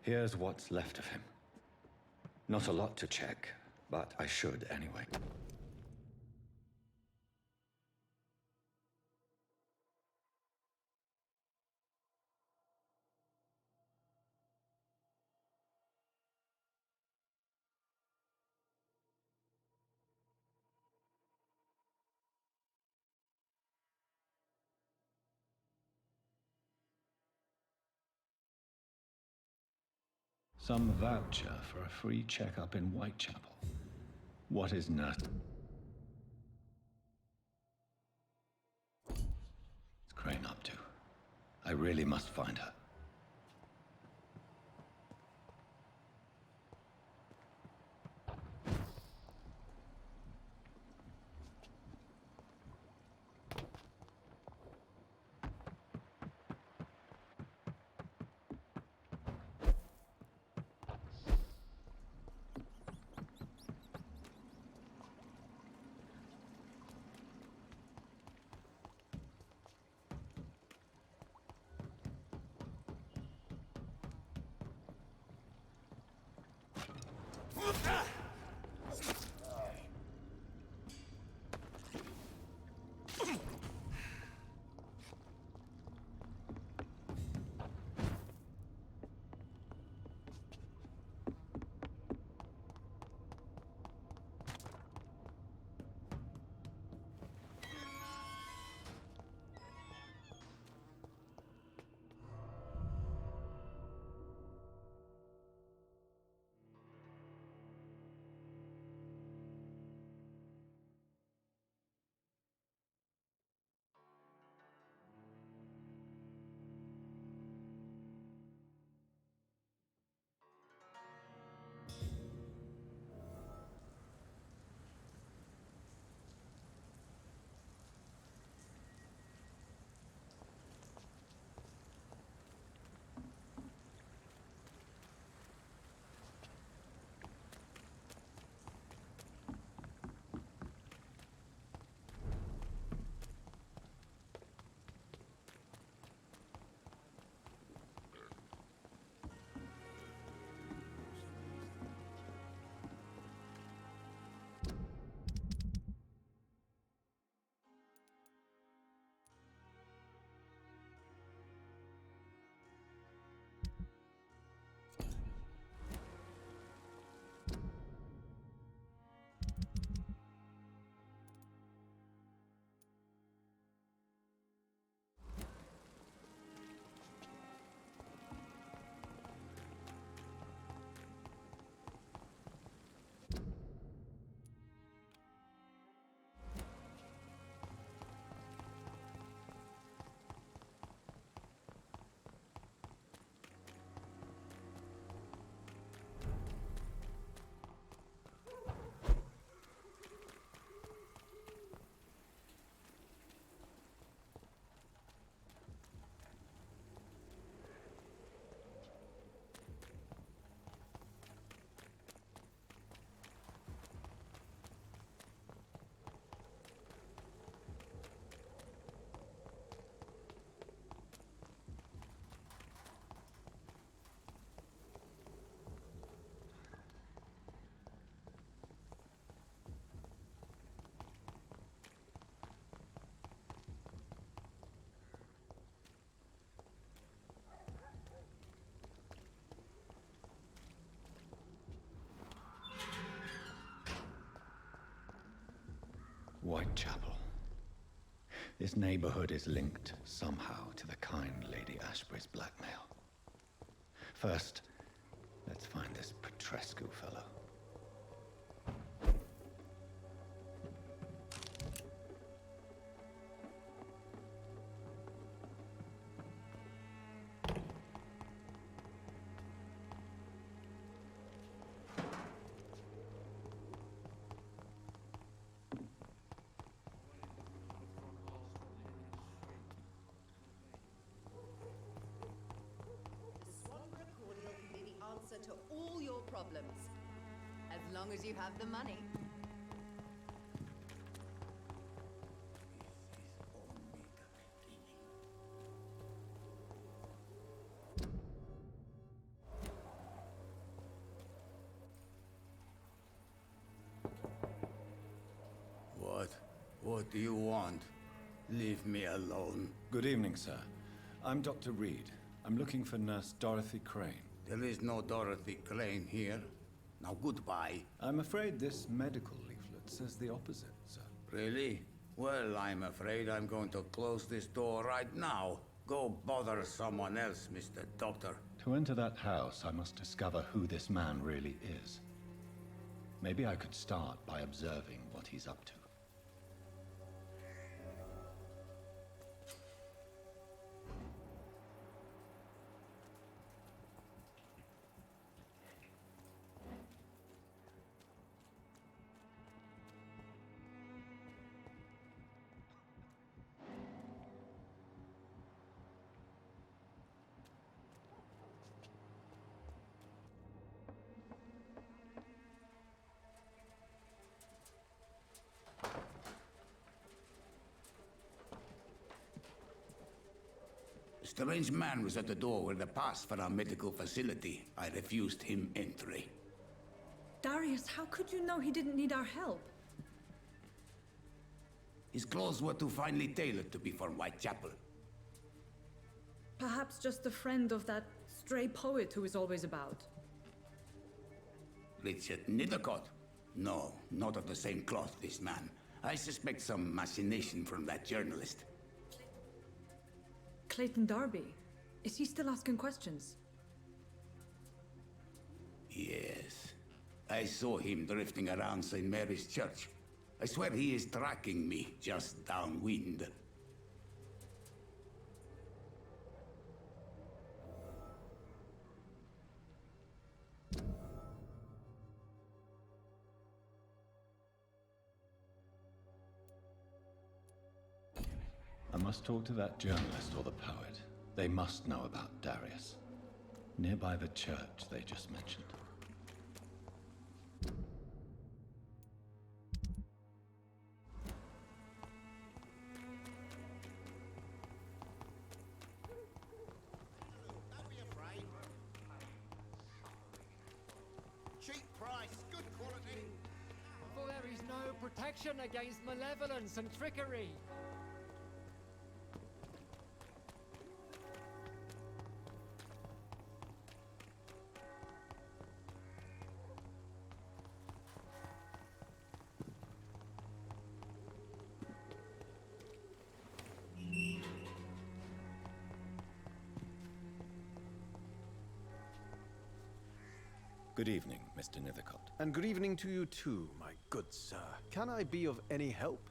Here's what's left of him. Not a lot to check, but I should anyway. Some voucher for a free checkup in Whitechapel. What is Nurse? What's Crane up to? I really must find her. Whitechapel. This neighborhood is linked somehow to the kind Lady Ashbury's blackmail. First, let's find this Petrescu fellow. To all your problems, as long as you have the money. What do you want? Leave me alone. Good evening, sir. I'm Dr. Reed. I'm looking for Nurse Dorothy Crane. There is no Dorothy Crane here. Now goodbye. I'm afraid this medical leaflet says the opposite, sir. Really? Well, I'm afraid I'm going to close this door right now. Go bother someone else, Mr. Doctor. To enter that house, I must discover who this man really is. Maybe I could start by observing what he's up to. A strange man was at the door with a pass for our medical facility. I refused him entry. Darius, how could you know he didn't need our help? His clothes were too finely tailored to be for Whitechapel. Perhaps just a friend of that stray poet who is always about. Richard Nithercott? No, not of the same cloth, this man. I suspect some machination from that journalist. Clayton Darby. Is he still asking questions? Yes. I saw him drifting around St. Mary's Church. I swear he is tracking me just downwind. I must talk to that journalist or the poet. They must know about Darius. Nearby the church they just mentioned. Cheap price, good quality. For there is no protection against malevolence and trickery. Good evening, Mr. Nithercott. And good evening to you too, my good sir. Can I be of any help?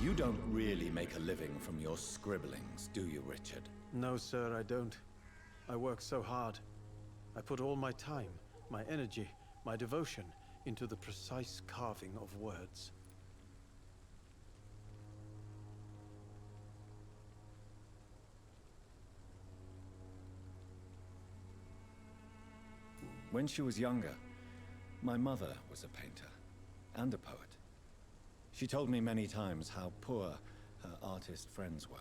You don't really make a living from your scribblings, do you, Richard? No, sir, I don't. I work so hard. I put all my time, my energy, my devotion into the precise carving of words. When she was younger, my mother was a painter and a poet. She told me many times how poor her artist friends were,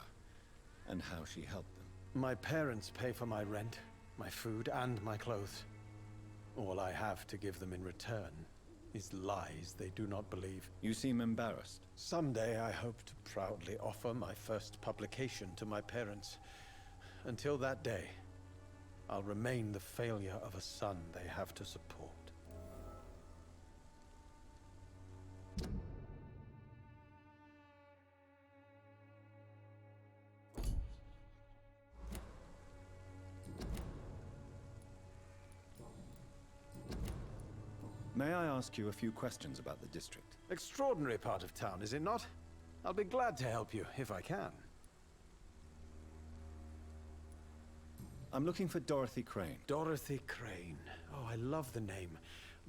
and how she helped them. My parents pay for my rent, my food, and my clothes. All I have to give them in return is lies they do not believe. You seem embarrassed. Someday I hope to proudly offer my first publication to my parents. Until that day, I'll remain the failure of a son they have to support. May I ask you a few questions about the district? Extraordinary part of town, is it not? I'll be glad to help you, if I can. I'm looking for Dorothy Crane. Dorothy Crane. Oh, I love the name.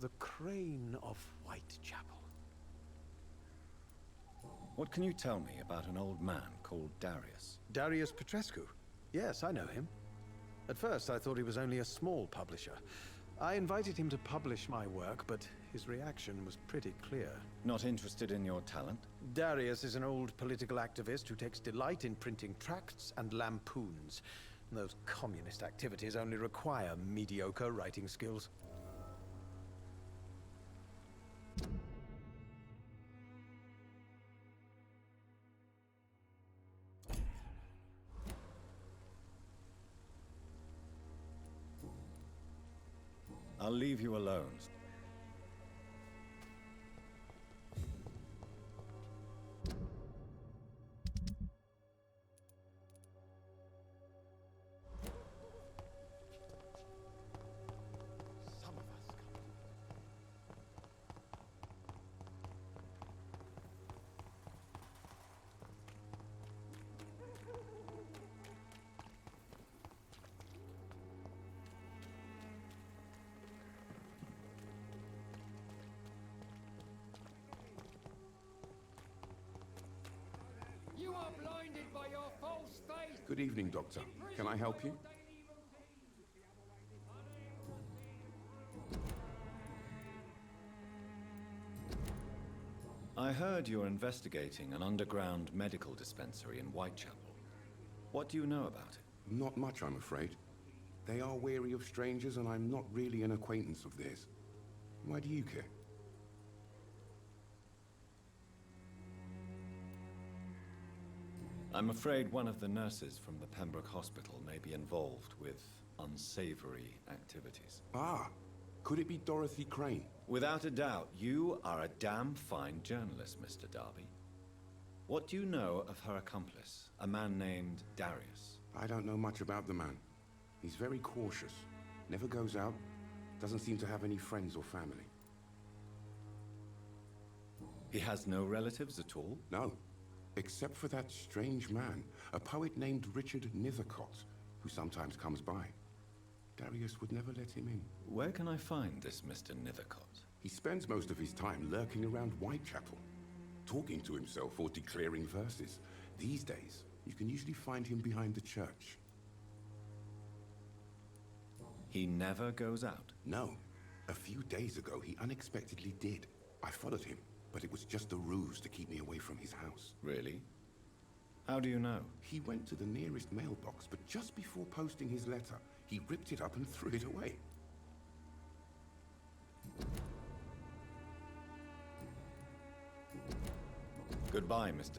The Crane of Whitechapel. What can you tell me about an old man called Darius? Darius Petrescu? Yes, I know him. At first, I thought he was only a small publisher. I invited him to publish my work, but his reaction was pretty clear. Not interested in your talent? Darius is an old political activist who takes delight in printing tracts and lampoons. Those communist activities only require mediocre writing skills. I'll leave you alone. You are blinded by your false faith. Good evening, Doctor. Can I help you? I heard you're investigating an underground medical dispensary in Whitechapel. What do you know about it? Not much, I'm afraid. They are wary of strangers, and I'm not really an acquaintance of theirs. Why do you care? I'm afraid one of the nurses from the Pembroke Hospital may be involved with unsavory activities. Ah, could it be Dorothy Crane? Without a doubt, you are a damn fine journalist, Mr. Darby. What do you know of her accomplice, a man named Darius? I don't know much about the man. He's very cautious, never goes out, doesn't seem to have any friends or family. He has no relatives at all? No. Except for that strange man, a poet named Richard Nethercott, who sometimes comes by. Darius would never let him in. Where can I find this Mr. Nethercott? He spends most of his time lurking around Whitechapel, talking to himself or declaring verses. These days, you can usually find him behind the church. He never goes out? No. A few days ago, he unexpectedly did. I followed him, but it was just a ruse to keep me away from his house. Really? How do you know? He went to the nearest mailbox, but just before posting his letter, he ripped it up and threw it away. Goodbye, Mr.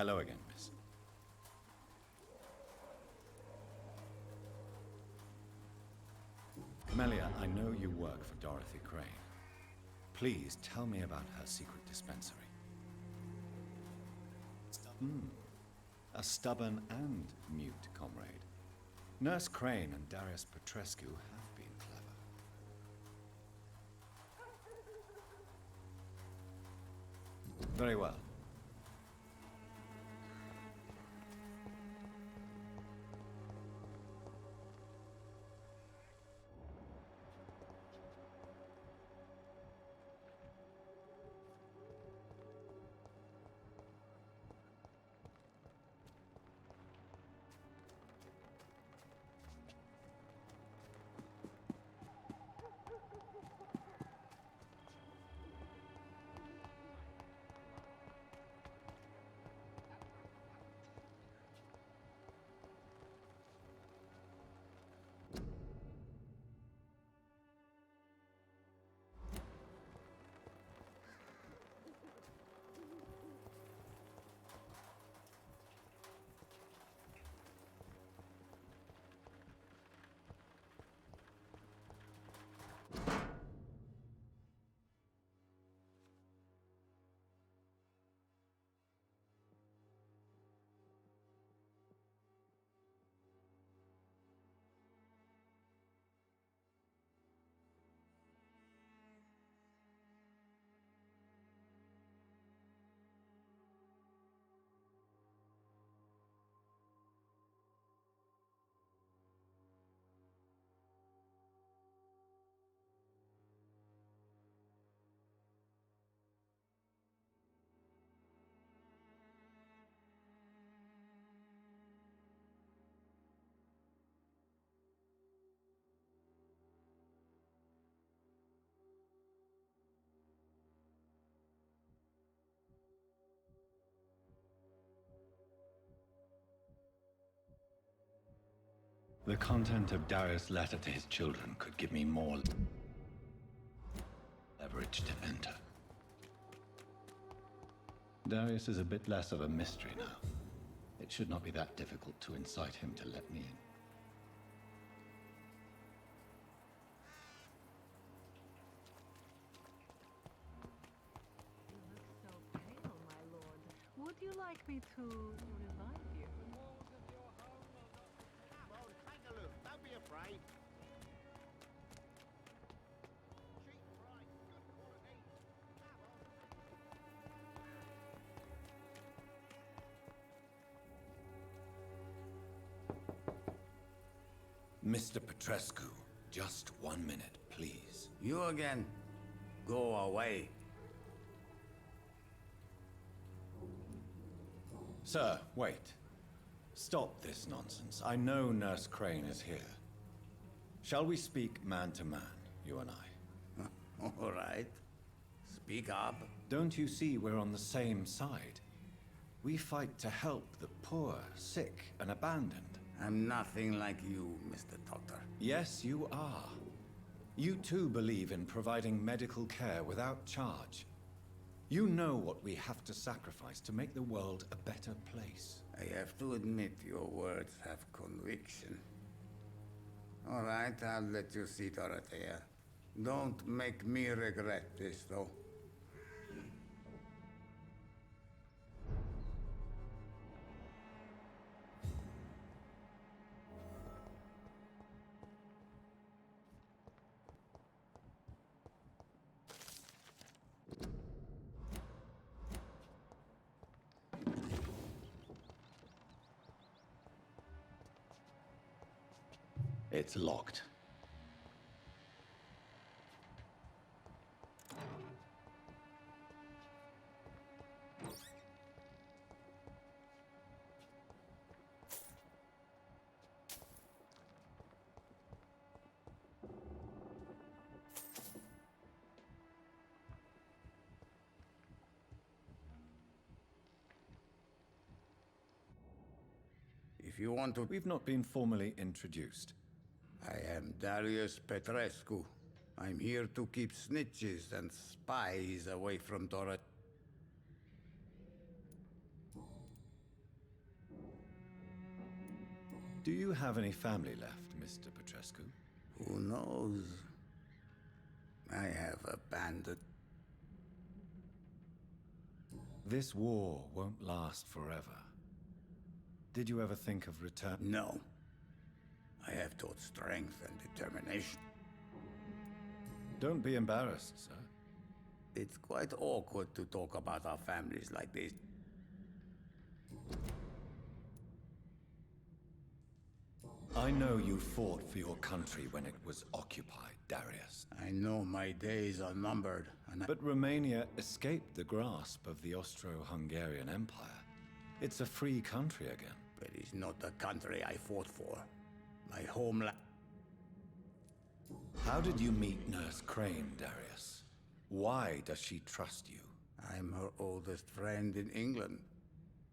Hello again, miss. Camellia, I know you work for Dorothy Crane. Please tell me about her secret dispensary. A stubborn and mute comrade. Nurse Crane and Darius Petrescu have been clever. Very well. The content of Darius' letter to his children could give me more leverage to enter. Darius is a bit less of a mystery now. It should not be that difficult to incite him to let me in. Would you like me to revive you? Don't be afraid. Mr. Petrescu, just 1 minute, please. You again? Go away. Sir, wait. Stop this nonsense. I know Nurse Crane is here. Shall we speak man to man, you and I? All right. Speak up. Don't you see we're on the same side? We fight to help the poor, sick, and abandoned. I'm nothing like you, Mr. Doctor. Yes, you are. You too believe in providing medical care without charge. You know what we have to sacrifice to make the world a better place. I have to admit your words have conviction. All right, I'll let you see, Dorothea. Don't make me regret this, though. It's locked. If you want to... We've not been formally introduced. I am Darius Petrescu. I'm here to keep snitches and spies away from Dorothy. Do you have any family left, Mr. Petrescu? Who knows? I have abandoned. This war won't last forever. Did you ever think of return? No. I have taught strength and determination. Don't be embarrassed, sir. It's quite awkward to talk about our families like this. I know you fought for your country when it was occupied, Darius. I know my days are numbered, and But Romania escaped the grasp of the Austro-Hungarian Empire. It's a free country again. But it's not the country I fought for. My homeland. How did you meet Nurse Crane, Darius? Why does she trust you? I'm her oldest friend in England.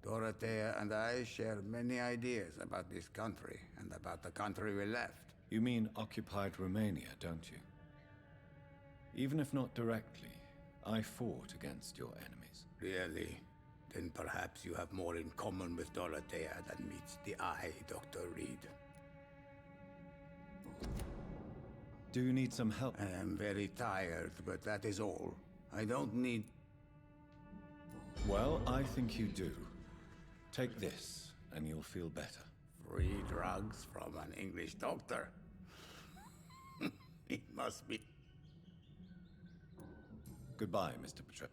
Dorothea and I share many ideas about this country and about the country we left. You mean occupied Romania, don't you? Even if not directly, I fought against your enemies. Really? Then perhaps you have more in common with Dorothea than meets the eye, Dr. Reed. Do you need some help? I am very tired, but that is all. I don't need... Well, I think you do. Take this, and you'll feel better. Free drugs from an English doctor? It must be... Goodbye, Mr. Patrick.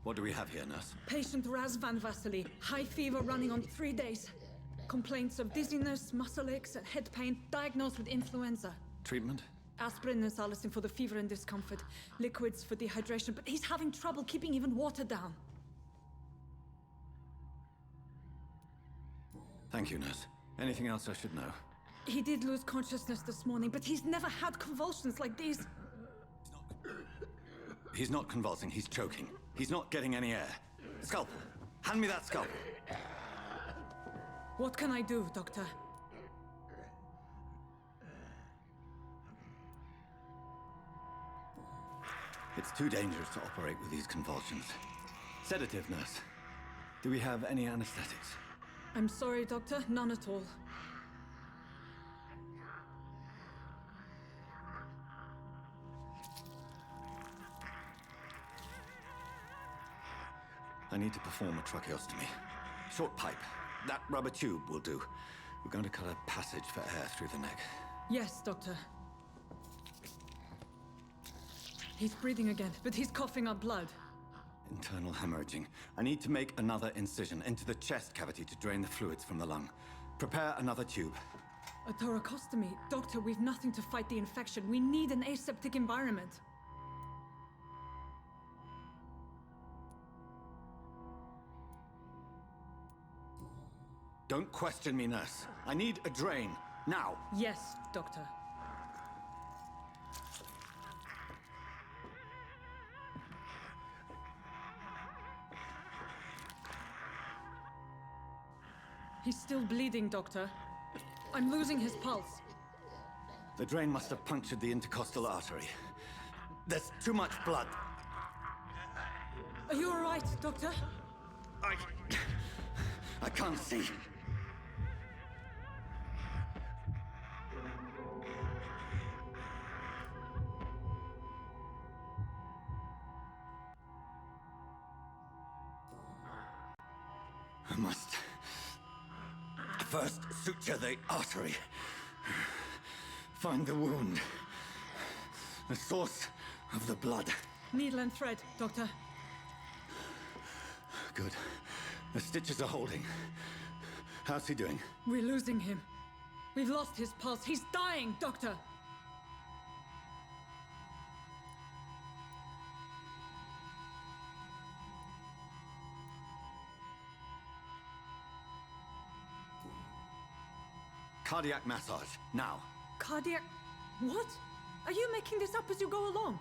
What do we have here, nurse? Patient Raz Van Vasily. High fever running on 3 days. Complaints of dizziness, muscle aches, and head pain. Diagnosed with influenza. Treatment? Aspirin and salicin for the fever and discomfort. Liquids for dehydration, but he's having trouble keeping even water down. Thank you, nurse. Anything else I should know? He did lose consciousness this morning, but he's never had convulsions like these. He's not convulsing, he's choking. He's not getting any air. Scalpel! Hand me that scalpel! What can I do, Doctor? It's too dangerous to operate with these convulsions. Sedative, nurse. Do we have any anesthetics? I'm sorry, Doctor. None at all. I need to perform a tracheostomy. Short pipe. That rubber tube will do. We're going to cut a passage for air through the neck. Yes, Doctor. He's breathing again, but he's coughing up blood. Internal hemorrhaging. I need to make another incision into the chest cavity to drain the fluids from the lung. Prepare another tube. A thoracostomy? Doctor, we've nothing to fight the infection. We need an aseptic environment. Don't question me, nurse. I need a drain. Now. Yes, Doctor. He's still bleeding, Doctor. I'm losing his pulse. The drain must have punctured the intercostal artery. There's too much blood. Are you all right, Doctor? I can't see. I must first suture the artery. Find the wound. The source of the blood. Needle and thread, Doctor. Good. The stitches are holding. How's he doing? We're losing him. We've lost his pulse. He's dying, Doctor! Cardiac massage, now. Cardiac... What? Are you making this up as you go along?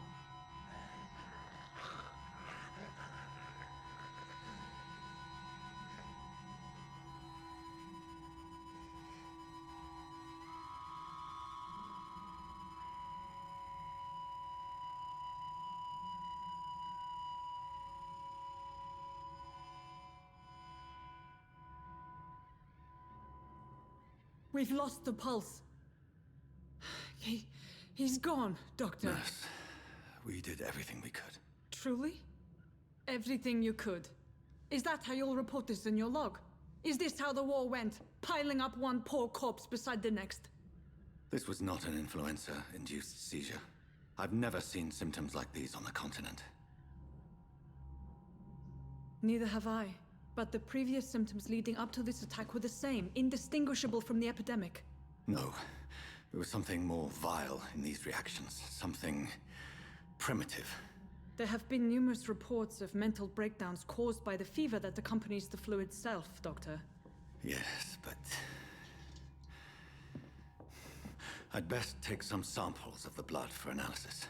We've lost the pulse. He's gone, Doctor. Nurse, we did everything we could. Truly? Everything you could. Is that how you'll report this in your log? Is this how the war went? Piling up one poor corpse beside the next? This was not an influenza-induced seizure. I've never seen symptoms like these on the continent. Neither have I. But the previous symptoms leading up to this attack were the same, indistinguishable from the epidemic. No. There was something more vile in these reactions. Something primitive. There have been numerous reports of mental breakdowns caused by the fever that accompanies the flu itself, Doctor. Yes, but... I'd best take some samples of the blood for analysis.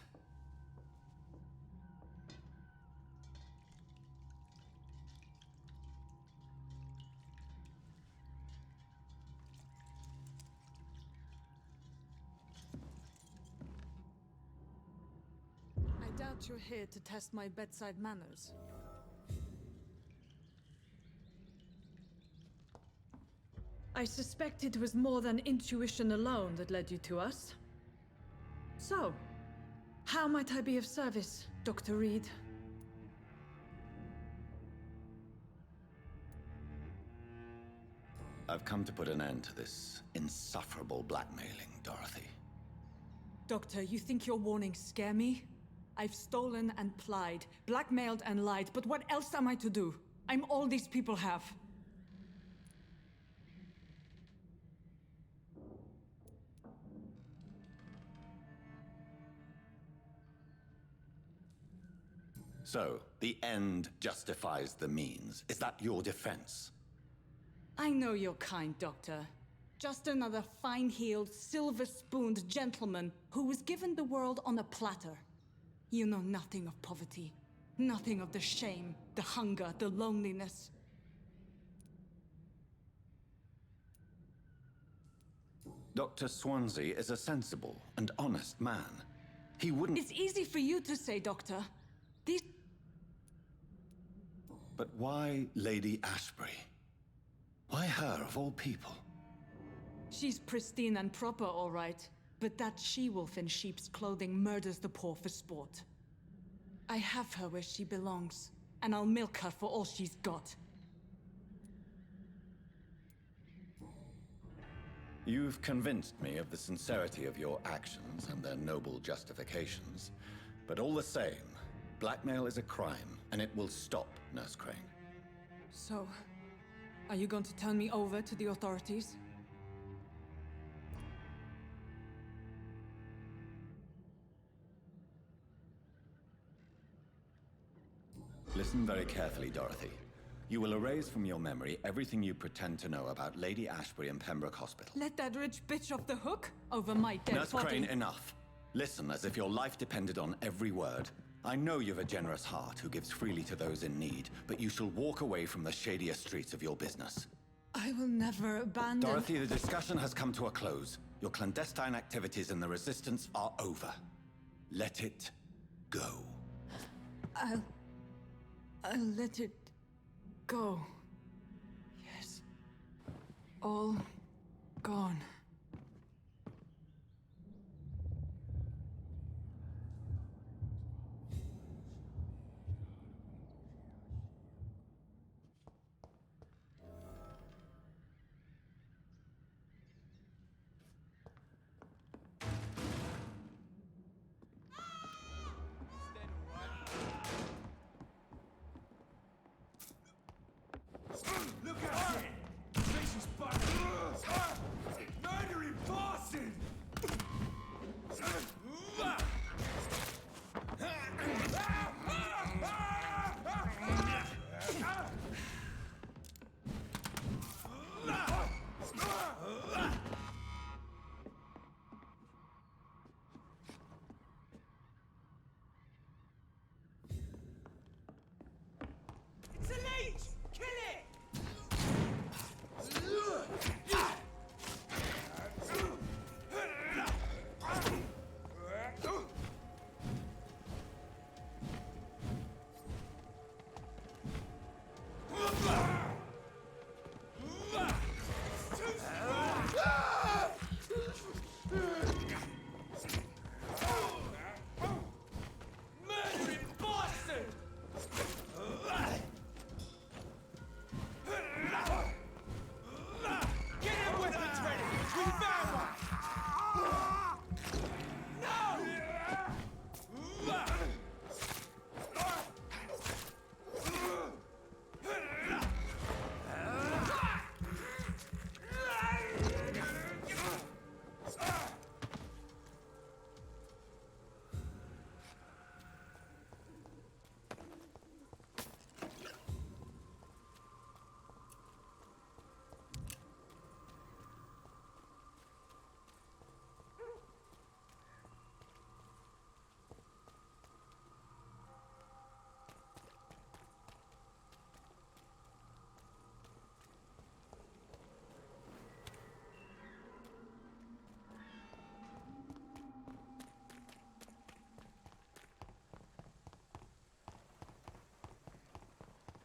I doubt you're here to test my bedside manners. I suspect it was more than intuition alone that led you to us. So, how might I be of service, Dr. Reed? I've come to put an end to this insufferable blackmailing, Dorothy. Doctor, you think your warnings scare me? I've stolen and plied, blackmailed and lied, but what else am I to do? I'm all these people have. So, the end justifies the means. Is that your defense? I know you're kind, Doctor. Just another fine-heeled, silver-spooned gentleman who was given the world on a platter. You know nothing of poverty. Nothing of the shame, the hunger, the loneliness. Dr. Swansea is a sensible and honest man. He wouldn't... It's easy for you to say, Doctor. These... But why Lady Ashbury? Why her, of all people? She's pristine and proper, all right. But that she-wolf in sheep's clothing murders the poor for sport. I have her where she belongs, and I'll milk her for all she's got. You've convinced me of the sincerity of your actions and their noble justifications. But all the same, blackmail is a crime, and it will stop, Nurse Crane. So, are you going to turn me over to the authorities? Listen very carefully, Dorothy. You will erase from your memory everything you pretend to know about Lady Ashbury and Pembroke Hospital. Let that rich bitch off the hook over my dead Nurse body. Crane, enough. Listen as if your life depended on every word. I know you've a generous heart who gives freely to those in need, but you shall walk away from the shadier streets of your business. I will never abandon... Dorothy, the discussion has come to a close. Your clandestine activities in the Resistance are over. Let it go. I'll let it go. Yes. All gone. Look out here! Vicious bastard! Murdering bastard! It's a leech! Kill it! Murdering bastard! Get him weapons ready! We found one!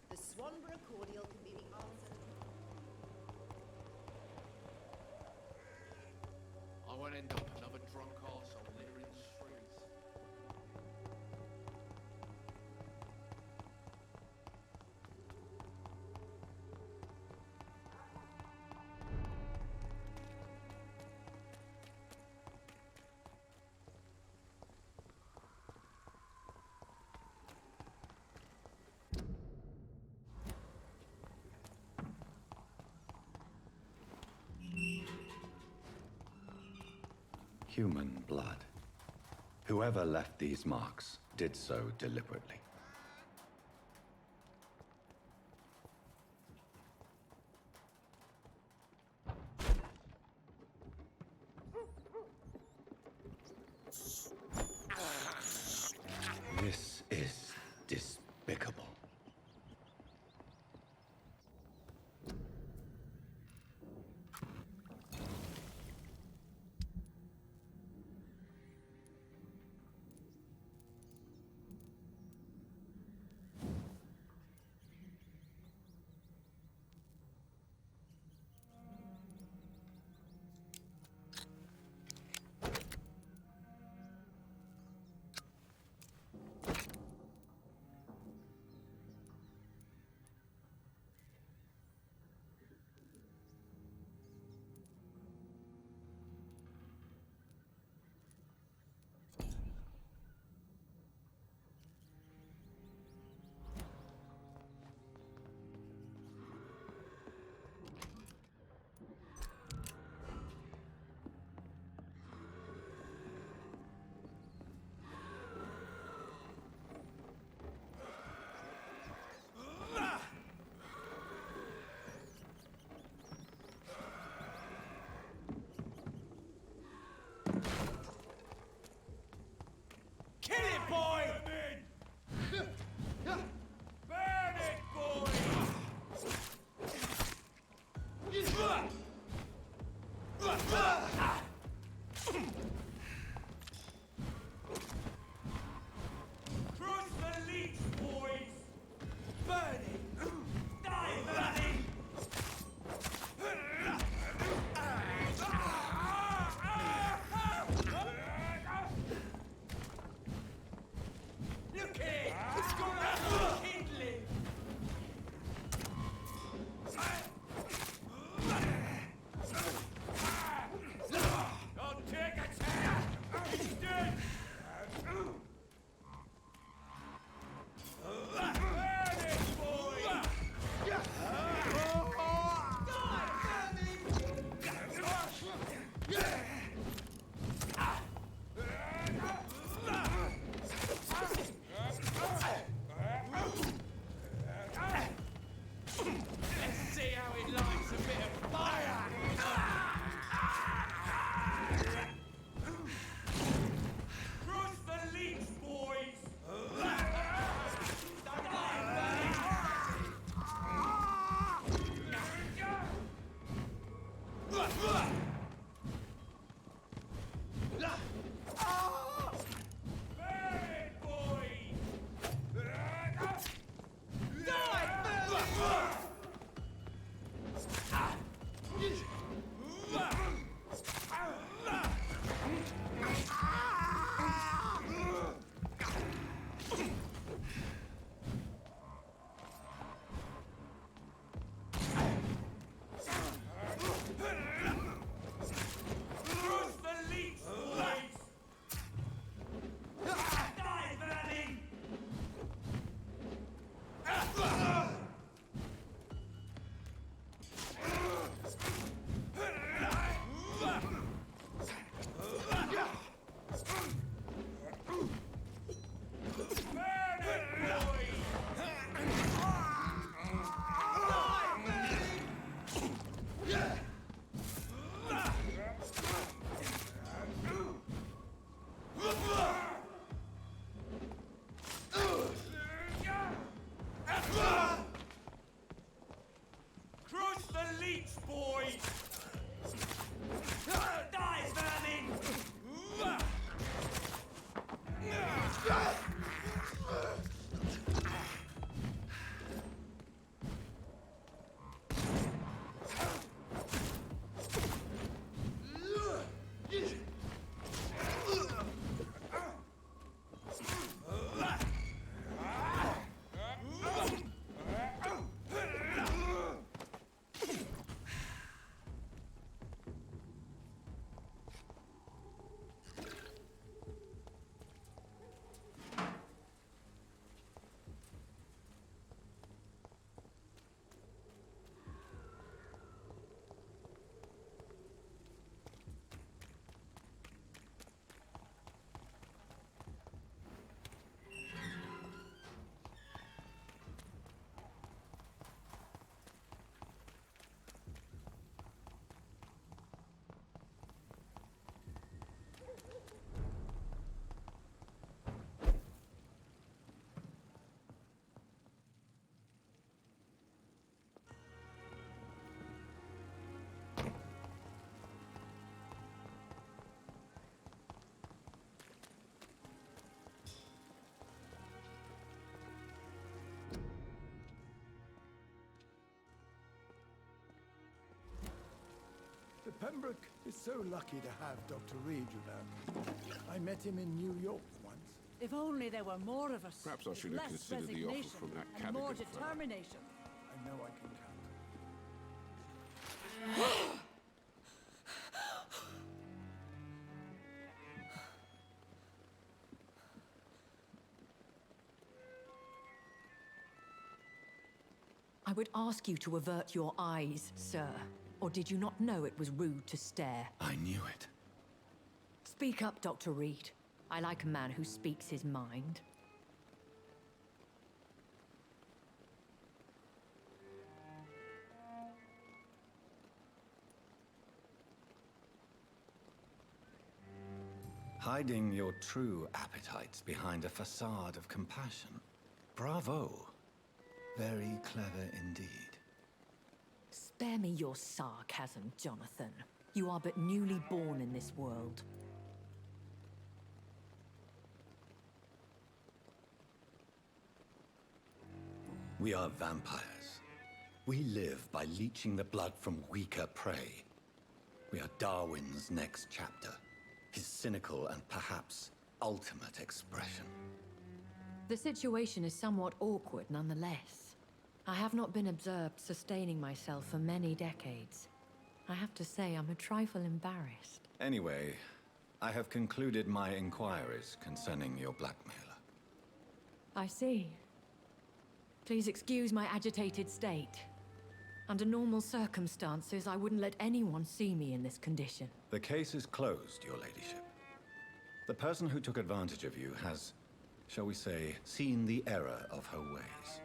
The Swanborough cordial can be the answer. I won't end up another drunk arsehole littering the streets. Human blood. Whoever left these marks did so deliberately. This is despicable. Pembroke is so lucky to have Dr. Reed, you know. I met him in New York once. If only there were more of us. Perhaps I with should have less considered the offer resignation from that and more Cadogan fellow. determination. I know I can count. I would ask you to avert your eyes, sir. Or did you not know it was rude to stare? I knew it. Speak up, Dr. Reed. I like a man who speaks his mind. Hiding your true appetites behind a facade of compassion. Bravo. Very clever indeed. Spare me your sarcasm, Jonathan. You are but newly born in this world. We are vampires. We live by leeching the blood from weaker prey. We are Darwin's next chapter. His cynical and perhaps ultimate expression. The situation is somewhat awkward nonetheless. I have not been observed sustaining myself for many decades. I have to say I'm a trifle embarrassed. Anyway, I have concluded my inquiries concerning your blackmailer. I see. Please excuse my agitated state. Under normal circumstances, I wouldn't let anyone see me in this condition. The case is closed, your ladyship. The person who took advantage of you has, shall we say, seen the error of her ways.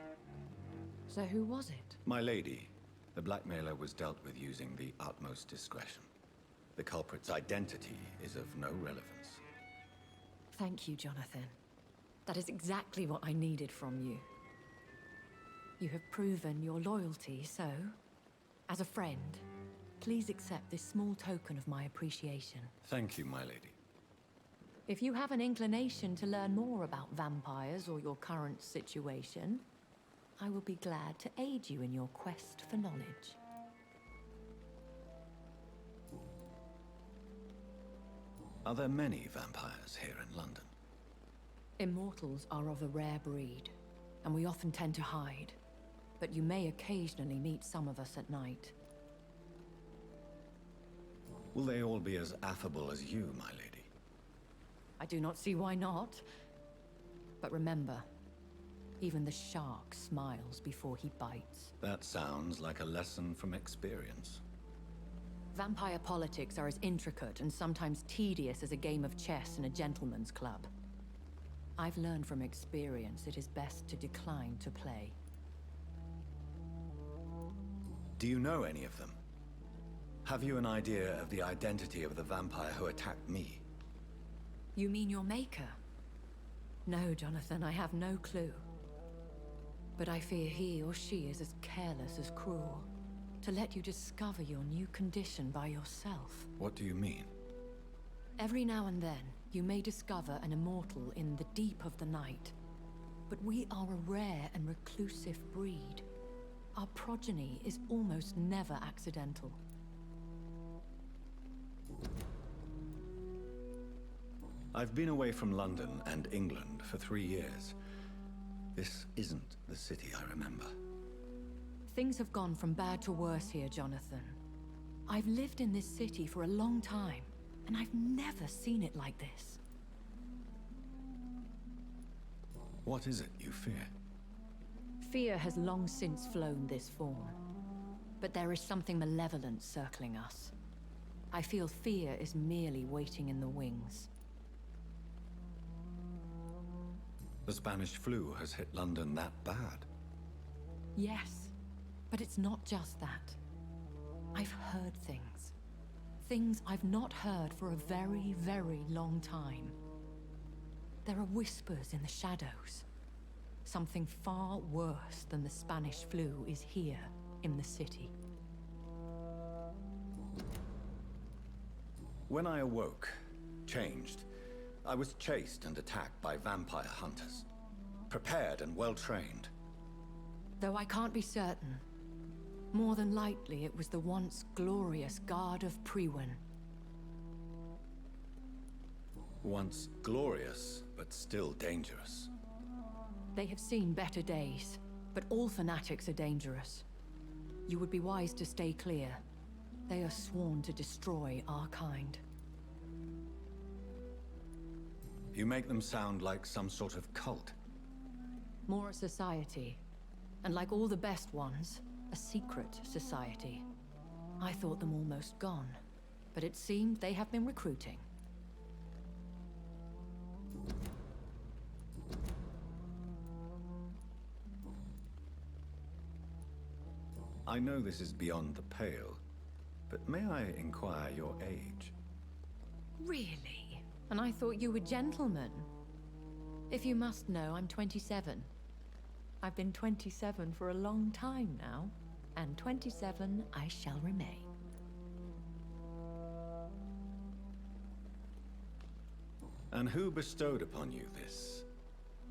So who was it? My lady, the blackmailer was dealt with using the utmost discretion. The culprit's identity is of no relevance. Thank you, Jonathan. That is exactly what I needed from you. You have proven your loyalty, so, as a friend, please accept this small token of my appreciation. Thank you, my lady. If you have an inclination to learn more about vampires or your current situation, I will be glad to aid you in your quest for knowledge. Are there many vampires here in London? Immortals are of a rare breed, and we often tend to hide. But you may occasionally meet some of us at night. Will they all be as affable as you, my lady? I do not see why not. But remember, even the shark smiles before he bites. That sounds like a lesson from experience. Vampire politics are as intricate and sometimes tedious as a game of chess in a gentleman's club. I've learned from experience it is best to decline to play. Do you know any of them? Have you an idea of the identity of the vampire who attacked me? You mean your maker? No, Jonathan, I have no clue. But I fear he or she is as careless as cruel. To let you discover your new condition by yourself. What do you mean? Every now and then, you may discover an immortal in the deep of the night. But we are a rare and reclusive breed. Our progeny is almost never accidental. I've been away from London and England for 3 years. This isn't the city I remember. Things have gone from bad to worse here, Jonathan. I've lived in this city for a long time, and I've never seen it like this. What is it you fear? Fear has long since flown this form. But there is something malevolent circling us. I feel fear is merely waiting in the wings. The Spanish flu has hit London that bad. Yes, but it's not just that. I've heard things. Things I've not heard for a very, very long time. There are whispers in the shadows. Something far worse than the Spanish flu is here in the city. When I awoke, changed, I was chased and attacked by vampire hunters. Prepared and well-trained. Though I can't be certain, More than likely, it was the once glorious Guard of Priwen. Once glorious, but still dangerous. They have seen better days, but all fanatics are dangerous. You would be wise to stay clear. They are sworn to destroy our kind. You make them sound like some sort of cult. More a society. And like all the best ones, a secret society. I thought them almost gone, but it seemed they have been recruiting. I know this is beyond the pale, but may I inquire your age? Really? And I thought you were gentlemen. If you must know, I'm 27. I've been 27 for a long time now, and 27 I shall remain. And who bestowed upon you this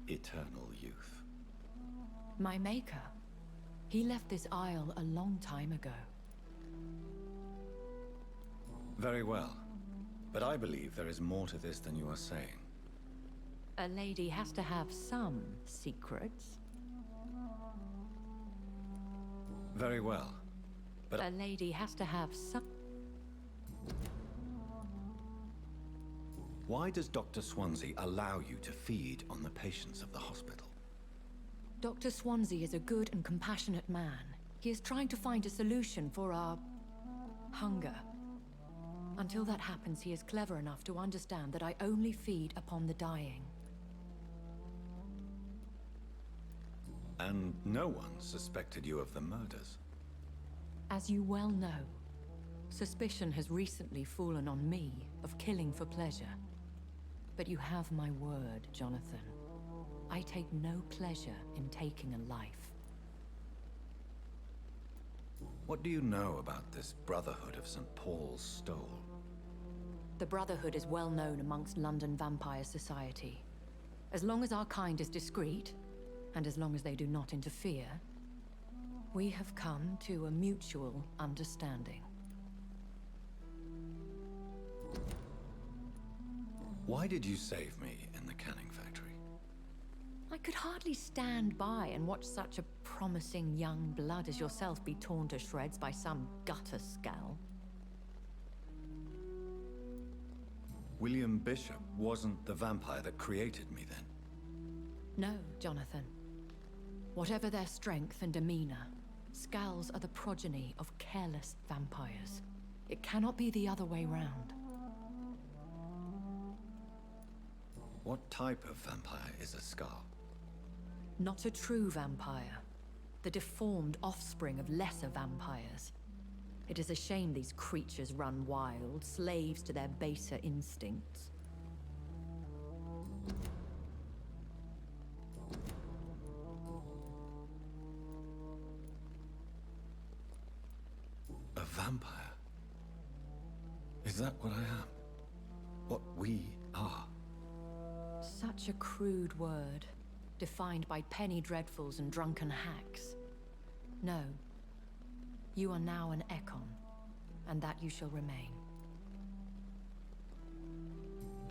eternal youth? My maker. He left this isle a long time ago. Very well. But I believe there is more to this than you are saying. A lady has to have some secrets. Very well. But a lady has to have some... Why does Dr. Swansea allow you to feed on the patients of the hospital? Dr. Swansea is a good and compassionate man. He is trying to find a solution for our... hunger. Until that happens, he is clever enough to understand that I only feed upon the dying. And no one suspected you of the murders? As you well know, suspicion has recently fallen on me of killing for pleasure. But you have my word, Jonathan. I take no pleasure in taking a life. What do you know about this Brotherhood of St. Paul's Stole? The Brotherhood is well known amongst London Vampire Society. As long as our kind is discreet, and as long as they do not interfere, we have come to a mutual understanding. Why did you save me in the canning factory? I could hardly stand by and watch such a promising young blood as yourself be torn to shreds by some gutter scowl. William Bishop wasn't the vampire that created me then? No, Jonathan. Whatever their strength and demeanor, Scowls are the progeny of careless vampires. It cannot be the other way round. What type of vampire is a Scowl? Not a true vampire. The deformed offspring of lesser vampires. It is a shame these creatures run wild, slaves to their baser instincts. A vampire? Is that what I am? What we are? Such a crude word, defined by penny dreadfuls and drunken hacks. No. You are now an Ekon, and that you shall remain.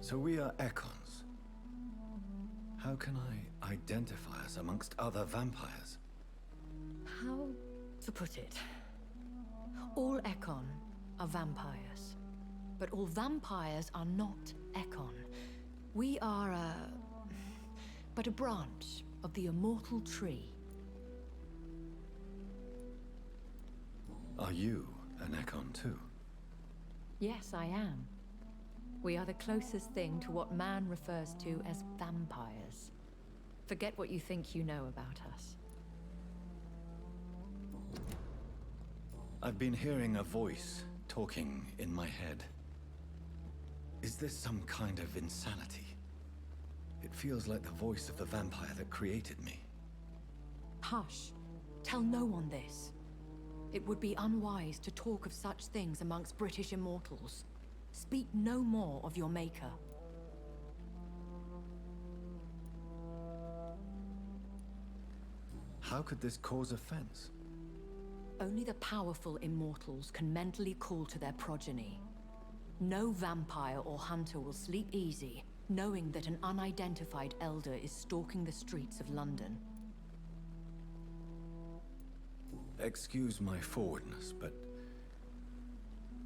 So we are Ekons. How can I identify us amongst other vampires? How to put it? All Ekon are vampires, but all vampires are not Ekon. We are but a branch of the immortal tree. Are you an Ekon too? Yes, I am. We are the closest thing to what man refers to as vampires. Forget what you think you know about us. I've been hearing a voice talking in my head. Is this some kind of insanity? It feels like the voice of the vampire that created me. Hush. Tell no one this. It would be unwise to talk of such things amongst British immortals. Speak no more of your maker. How could this cause offense? Only the powerful immortals can mentally call to their progeny. No vampire or hunter will sleep easy, knowing that an unidentified elder is stalking the streets of London. Excuse my forwardness, but...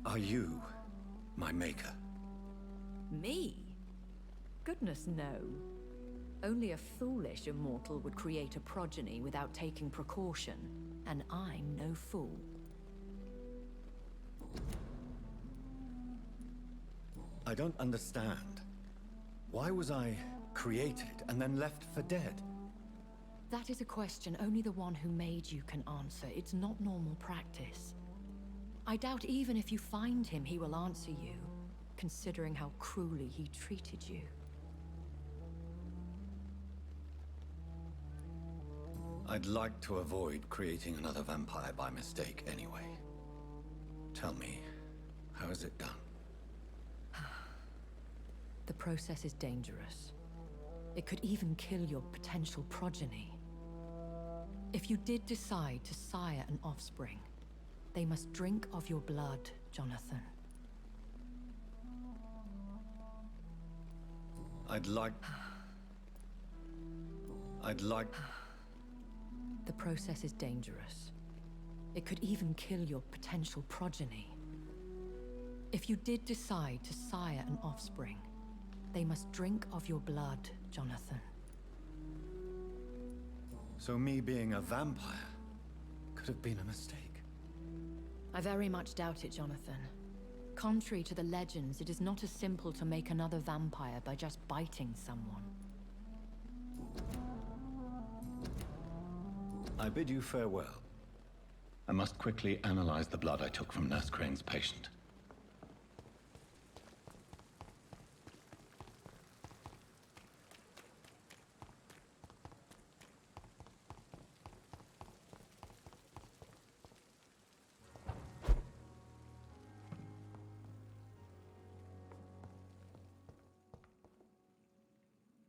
are you my maker? Me? Goodness, no. Only a foolish immortal would create a progeny without taking precaution, and I'm no fool. I don't understand. Why was I created and then left for dead? That is a question only the one who made you can answer. It's not normal practice. I doubt even if you find him, he will answer you, considering how cruelly he treated you. I'd like to avoid creating another vampire by mistake anyway. Tell me, how is it done? The process is dangerous. It could even kill your potential progeny. If you did decide to sire an offspring, they must drink of your blood, Jonathan. I'd like... The process is dangerous. It could even kill your potential progeny. If you did decide to sire an offspring, they must drink of your blood, Jonathan. So me being a vampire could have been a mistake. I very much doubt it, Jonathan. Contrary to the legends, it is not as simple to make another vampire by just biting someone. I bid you farewell. I must quickly analyze the blood I took from Nurse Crane's patient.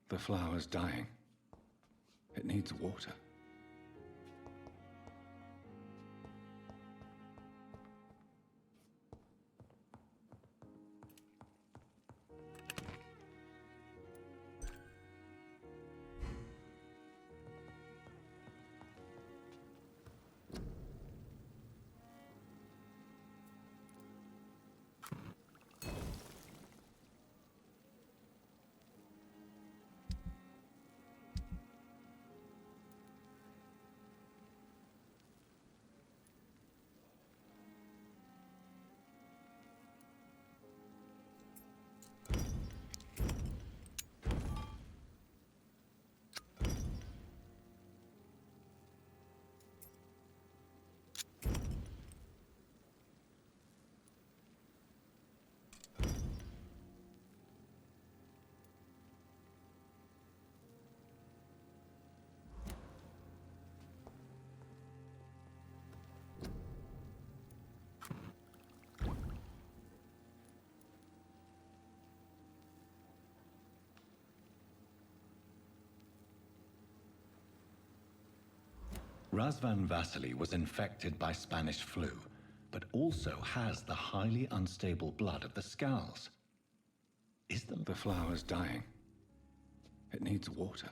The flower's dying. It needs water. Razvan Vasily was infected by Spanish flu, but also has the highly unstable blood of the Scowls. Is the flower's dying? It needs water.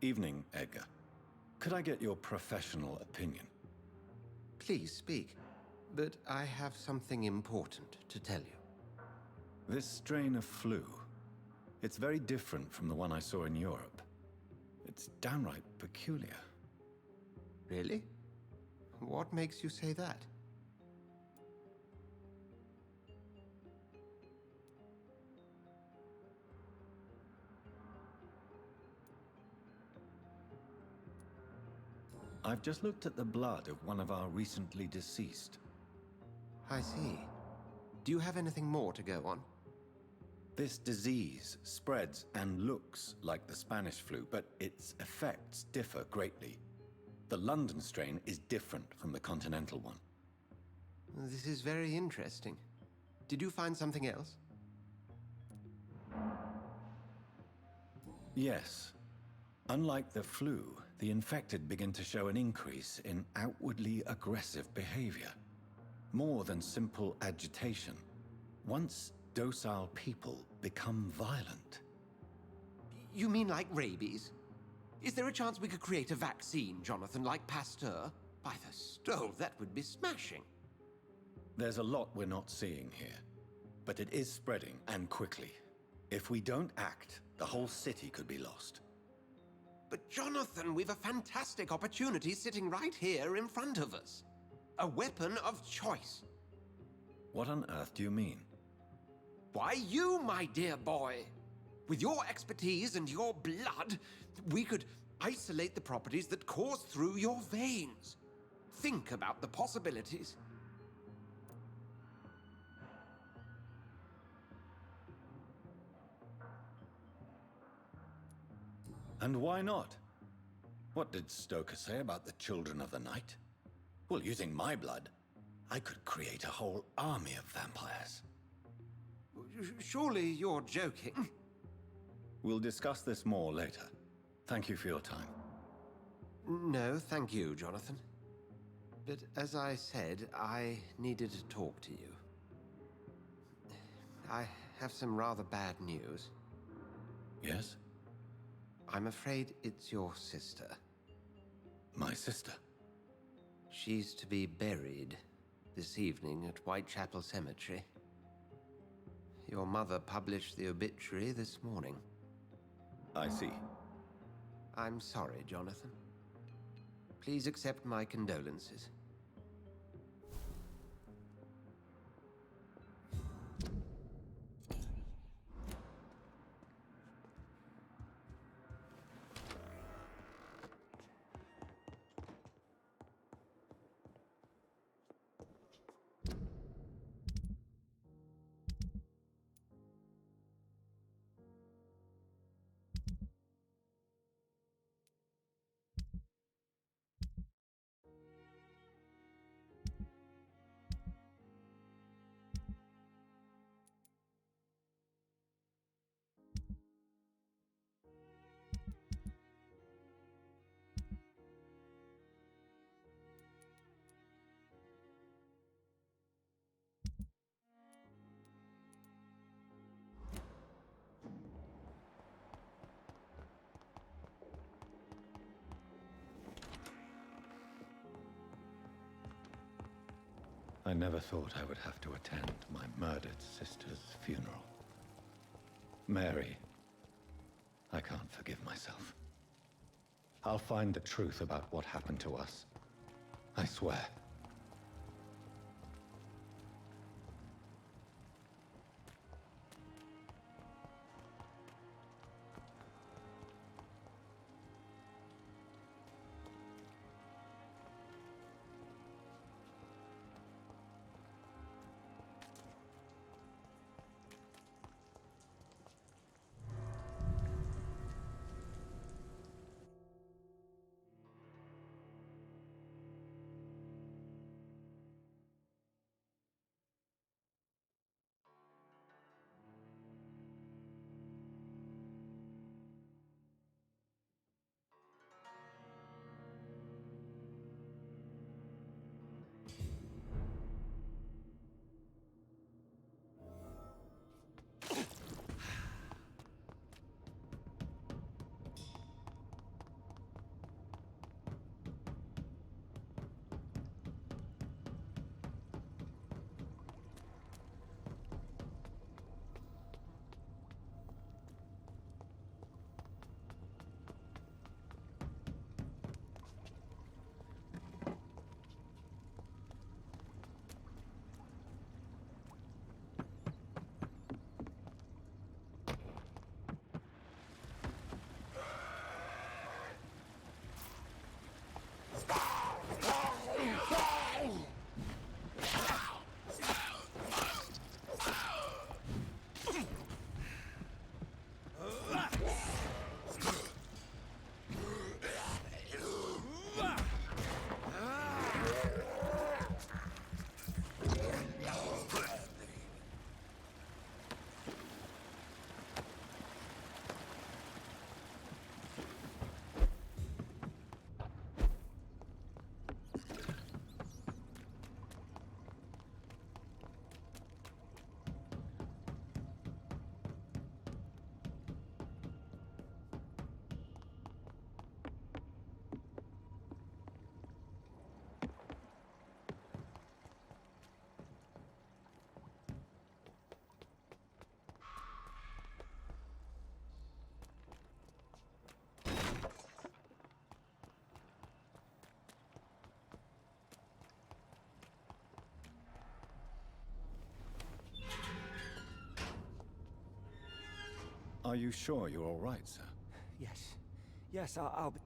Evening, Edgar. Could I get your professional opinion? Please speak, but I have something important to tell you. This strain of flu, it's very different from the one I saw in Europe. It's downright peculiar. Really? What makes you say that? I've just looked at the blood of one of our recently deceased. I see. Do you have anything more to go on? This disease spreads and looks like the Spanish flu, but its effects differ greatly. The London strain is different from the continental one. This is very interesting. Did you find something else? Yes. Unlike the flu, the infected begin to show an increase in outwardly aggressive behavior. More than simple agitation. Once docile people become violent. You mean like rabies? Is there a chance we could create a vaccine, Jonathan, like Pasteur? By the stove, that would be smashing. There's a lot we're not seeing here, but it is spreading, and quickly. If we don't act, the whole city could be lost. But Jonathan, we've a fantastic opportunity sitting right here in front of us. A weapon of choice. What on earth do you mean? Why, you, my dear boy. With your expertise and your blood, we could isolate the properties that course through your veins. Think about the possibilities. And why not? What did Stoker say about the Children of the Night? Well, using my blood, I could create a whole army of vampires. Surely you're joking. We'll discuss this more later. Thank you for your time. No, thank you, Jonathan. But as I said, I needed to talk to you. I have some rather bad news. Yes? I'm afraid it's your sister. My sister? She's to be buried this evening at Whitechapel Cemetery. Your mother published the obituary this morning. I see. I'm sorry, Jonathan. Please accept my condolences. I never thought I would have to attend my murdered sister's funeral. Mary, I can't forgive myself. I'll find the truth about what happened to us. I swear. Are you sure you're all right, sir? Yes. Yes, I'll be...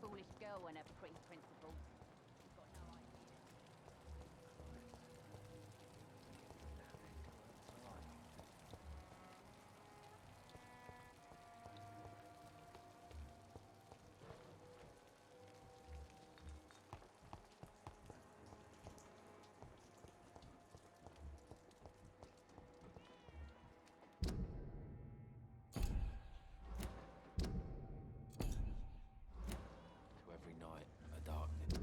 Foolish girl and her pre-principles. You've got no idea. To every night, a darkness.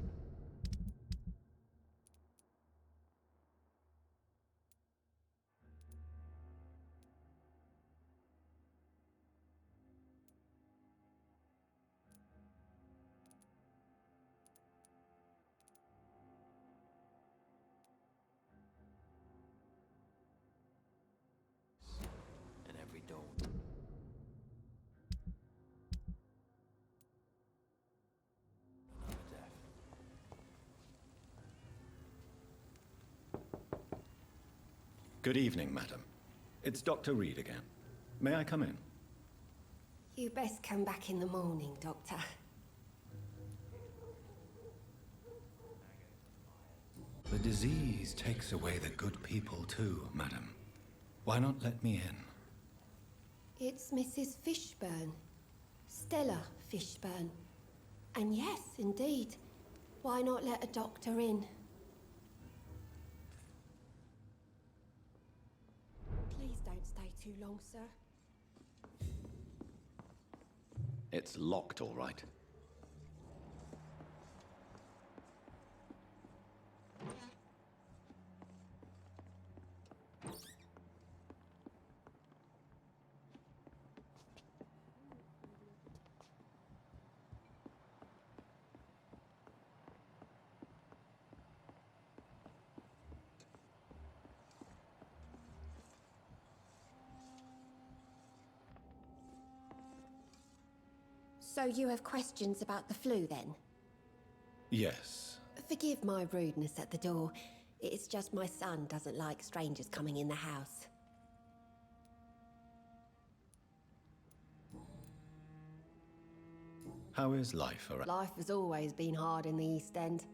And every dawn. Another death. Good evening, madam. It's Dr. Reed again. May I come in? You best come back in the morning, Doctor. The disease takes away the good people too, madam. Why not let me in? It's Mrs. Fishburne. Stella Fishburne. And yes, indeed. Why not let a doctor in? Please don't stay too long, sir. It's locked, all right. So you have questions about the flu, then? Yes. Forgive my rudeness at the door. It's just my son doesn't like strangers coming in the house. How is life around? Life has always been hard in the East End.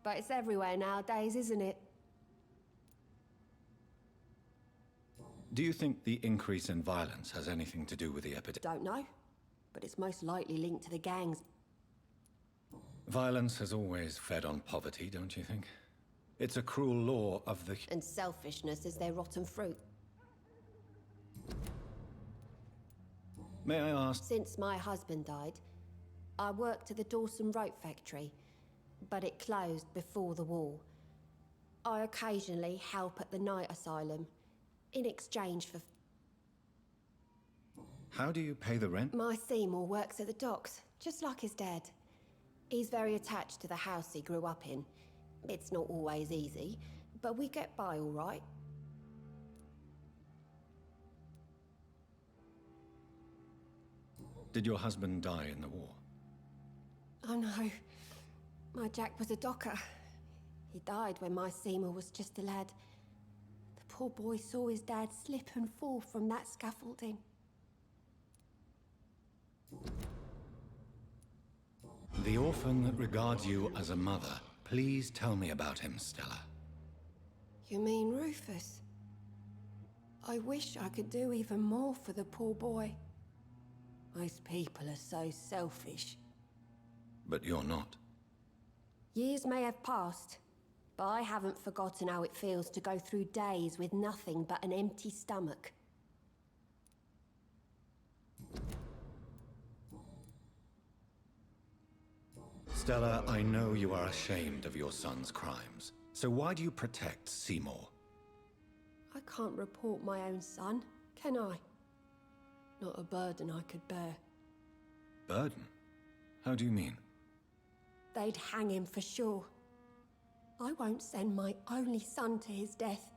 But it's everywhere nowadays, isn't it? Do you think the increase in violence has anything to do with the epidemic? Don't know. But it's most likely linked to the gangs. Violence has always fed on poverty, don't you think? It's a cruel law of the... And selfishness is their rotten fruit. May I ask? Since my husband died, I worked at the Dawson Rope Factory, but it closed before the war. I occasionally help at the night asylum, in exchange for... How do you pay the rent? My Seymour works at the docks, just like his dad. He's very attached to the house he grew up in. It's not always easy, but we get by all right. Did your husband die in the war? Oh no, my Jack was a docker. He died when my Seymour was just a lad. The poor boy saw his dad slip and fall from that scaffolding. The orphan that regards you as a mother. Please tell me about him, Stella. You mean Rufus? I wish I could do even more for the poor boy. Most people are so selfish. But you're not. Years may have passed, but I haven't forgotten how it feels to go through days with nothing but an empty stomach. Stella, I know you are ashamed of your son's crimes. So why do you protect Seymour? I can't report my own son, can I? Not a burden I could bear. Burden? How do you mean? They'd hang him for sure. I won't send my only son to his death.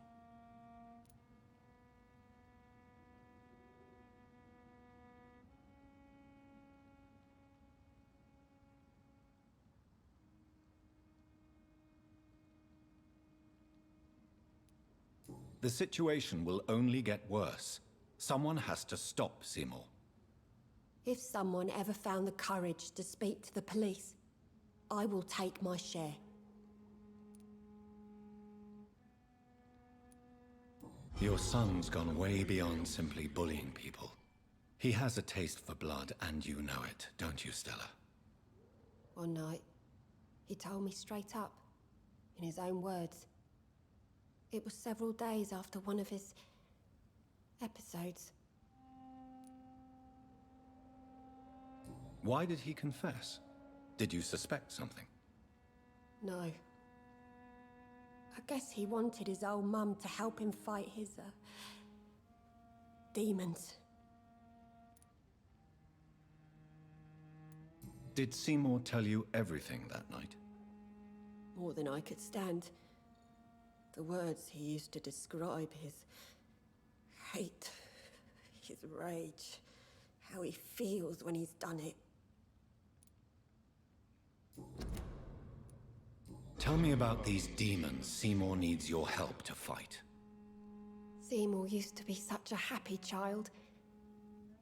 The situation will only get worse. Someone has to stop Seymour. If someone ever found the courage to speak to the police, I will take my share. Your son's gone way beyond simply bullying people. He has a taste for blood, and you know it, don't you, Stella? One night, he told me straight up, in his own words. It was several days after one of his episodes. Why did he confess? Did you suspect something? No. I guess he wanted his old mum to help him fight his, demons. Did Seymour tell you everything that night? More than I could stand. The words he used to describe his hate, his rage, how he feels when he's done it. Tell me about these demons Seymour needs your help to fight. Seymour used to be such a happy child,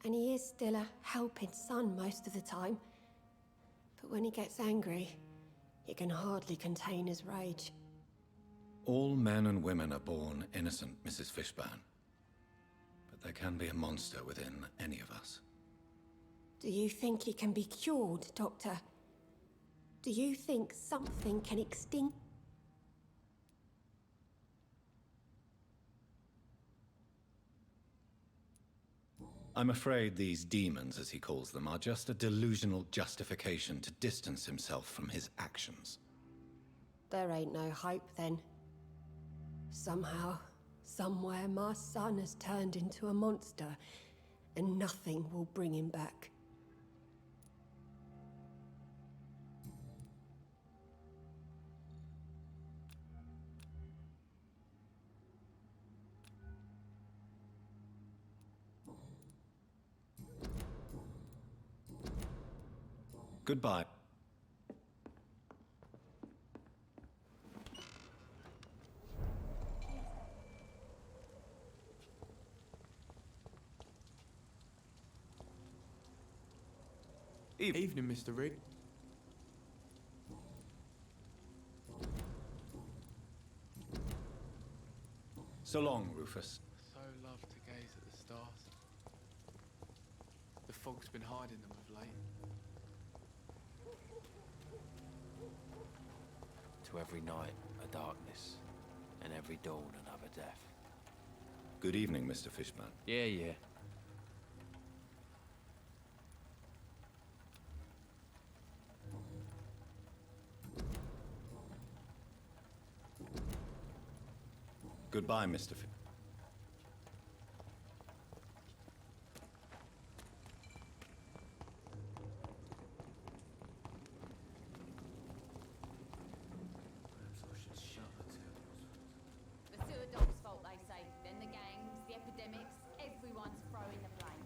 and he is still a helping son most of the time. But when he gets angry, he can hardly contain his rage. All men and women are born innocent, Mrs. Fishburne. But there can be a monster within any of us. Do you think he can be cured, Doctor? Do you think something can extinct? I'm afraid these demons, as he calls them, are just a delusional justification to distance himself from his actions. There ain't no hope, then. Somehow, somewhere, my son has turned into a monster, and nothing will bring him back. Goodbye. Evening, Mr. Reed. So long, Rufus. So love to gaze at the stars. The fog's been hiding them of late. To every night, a darkness, and every dawn, another death. Good evening, Mr. Fishburne. Yeah. Goodbye, Mr. F. The sewer dog's fault, they say. Then the gangs, the epidemics, everyone's throwing the blame.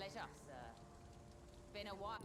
pleasure, sir. Been a while.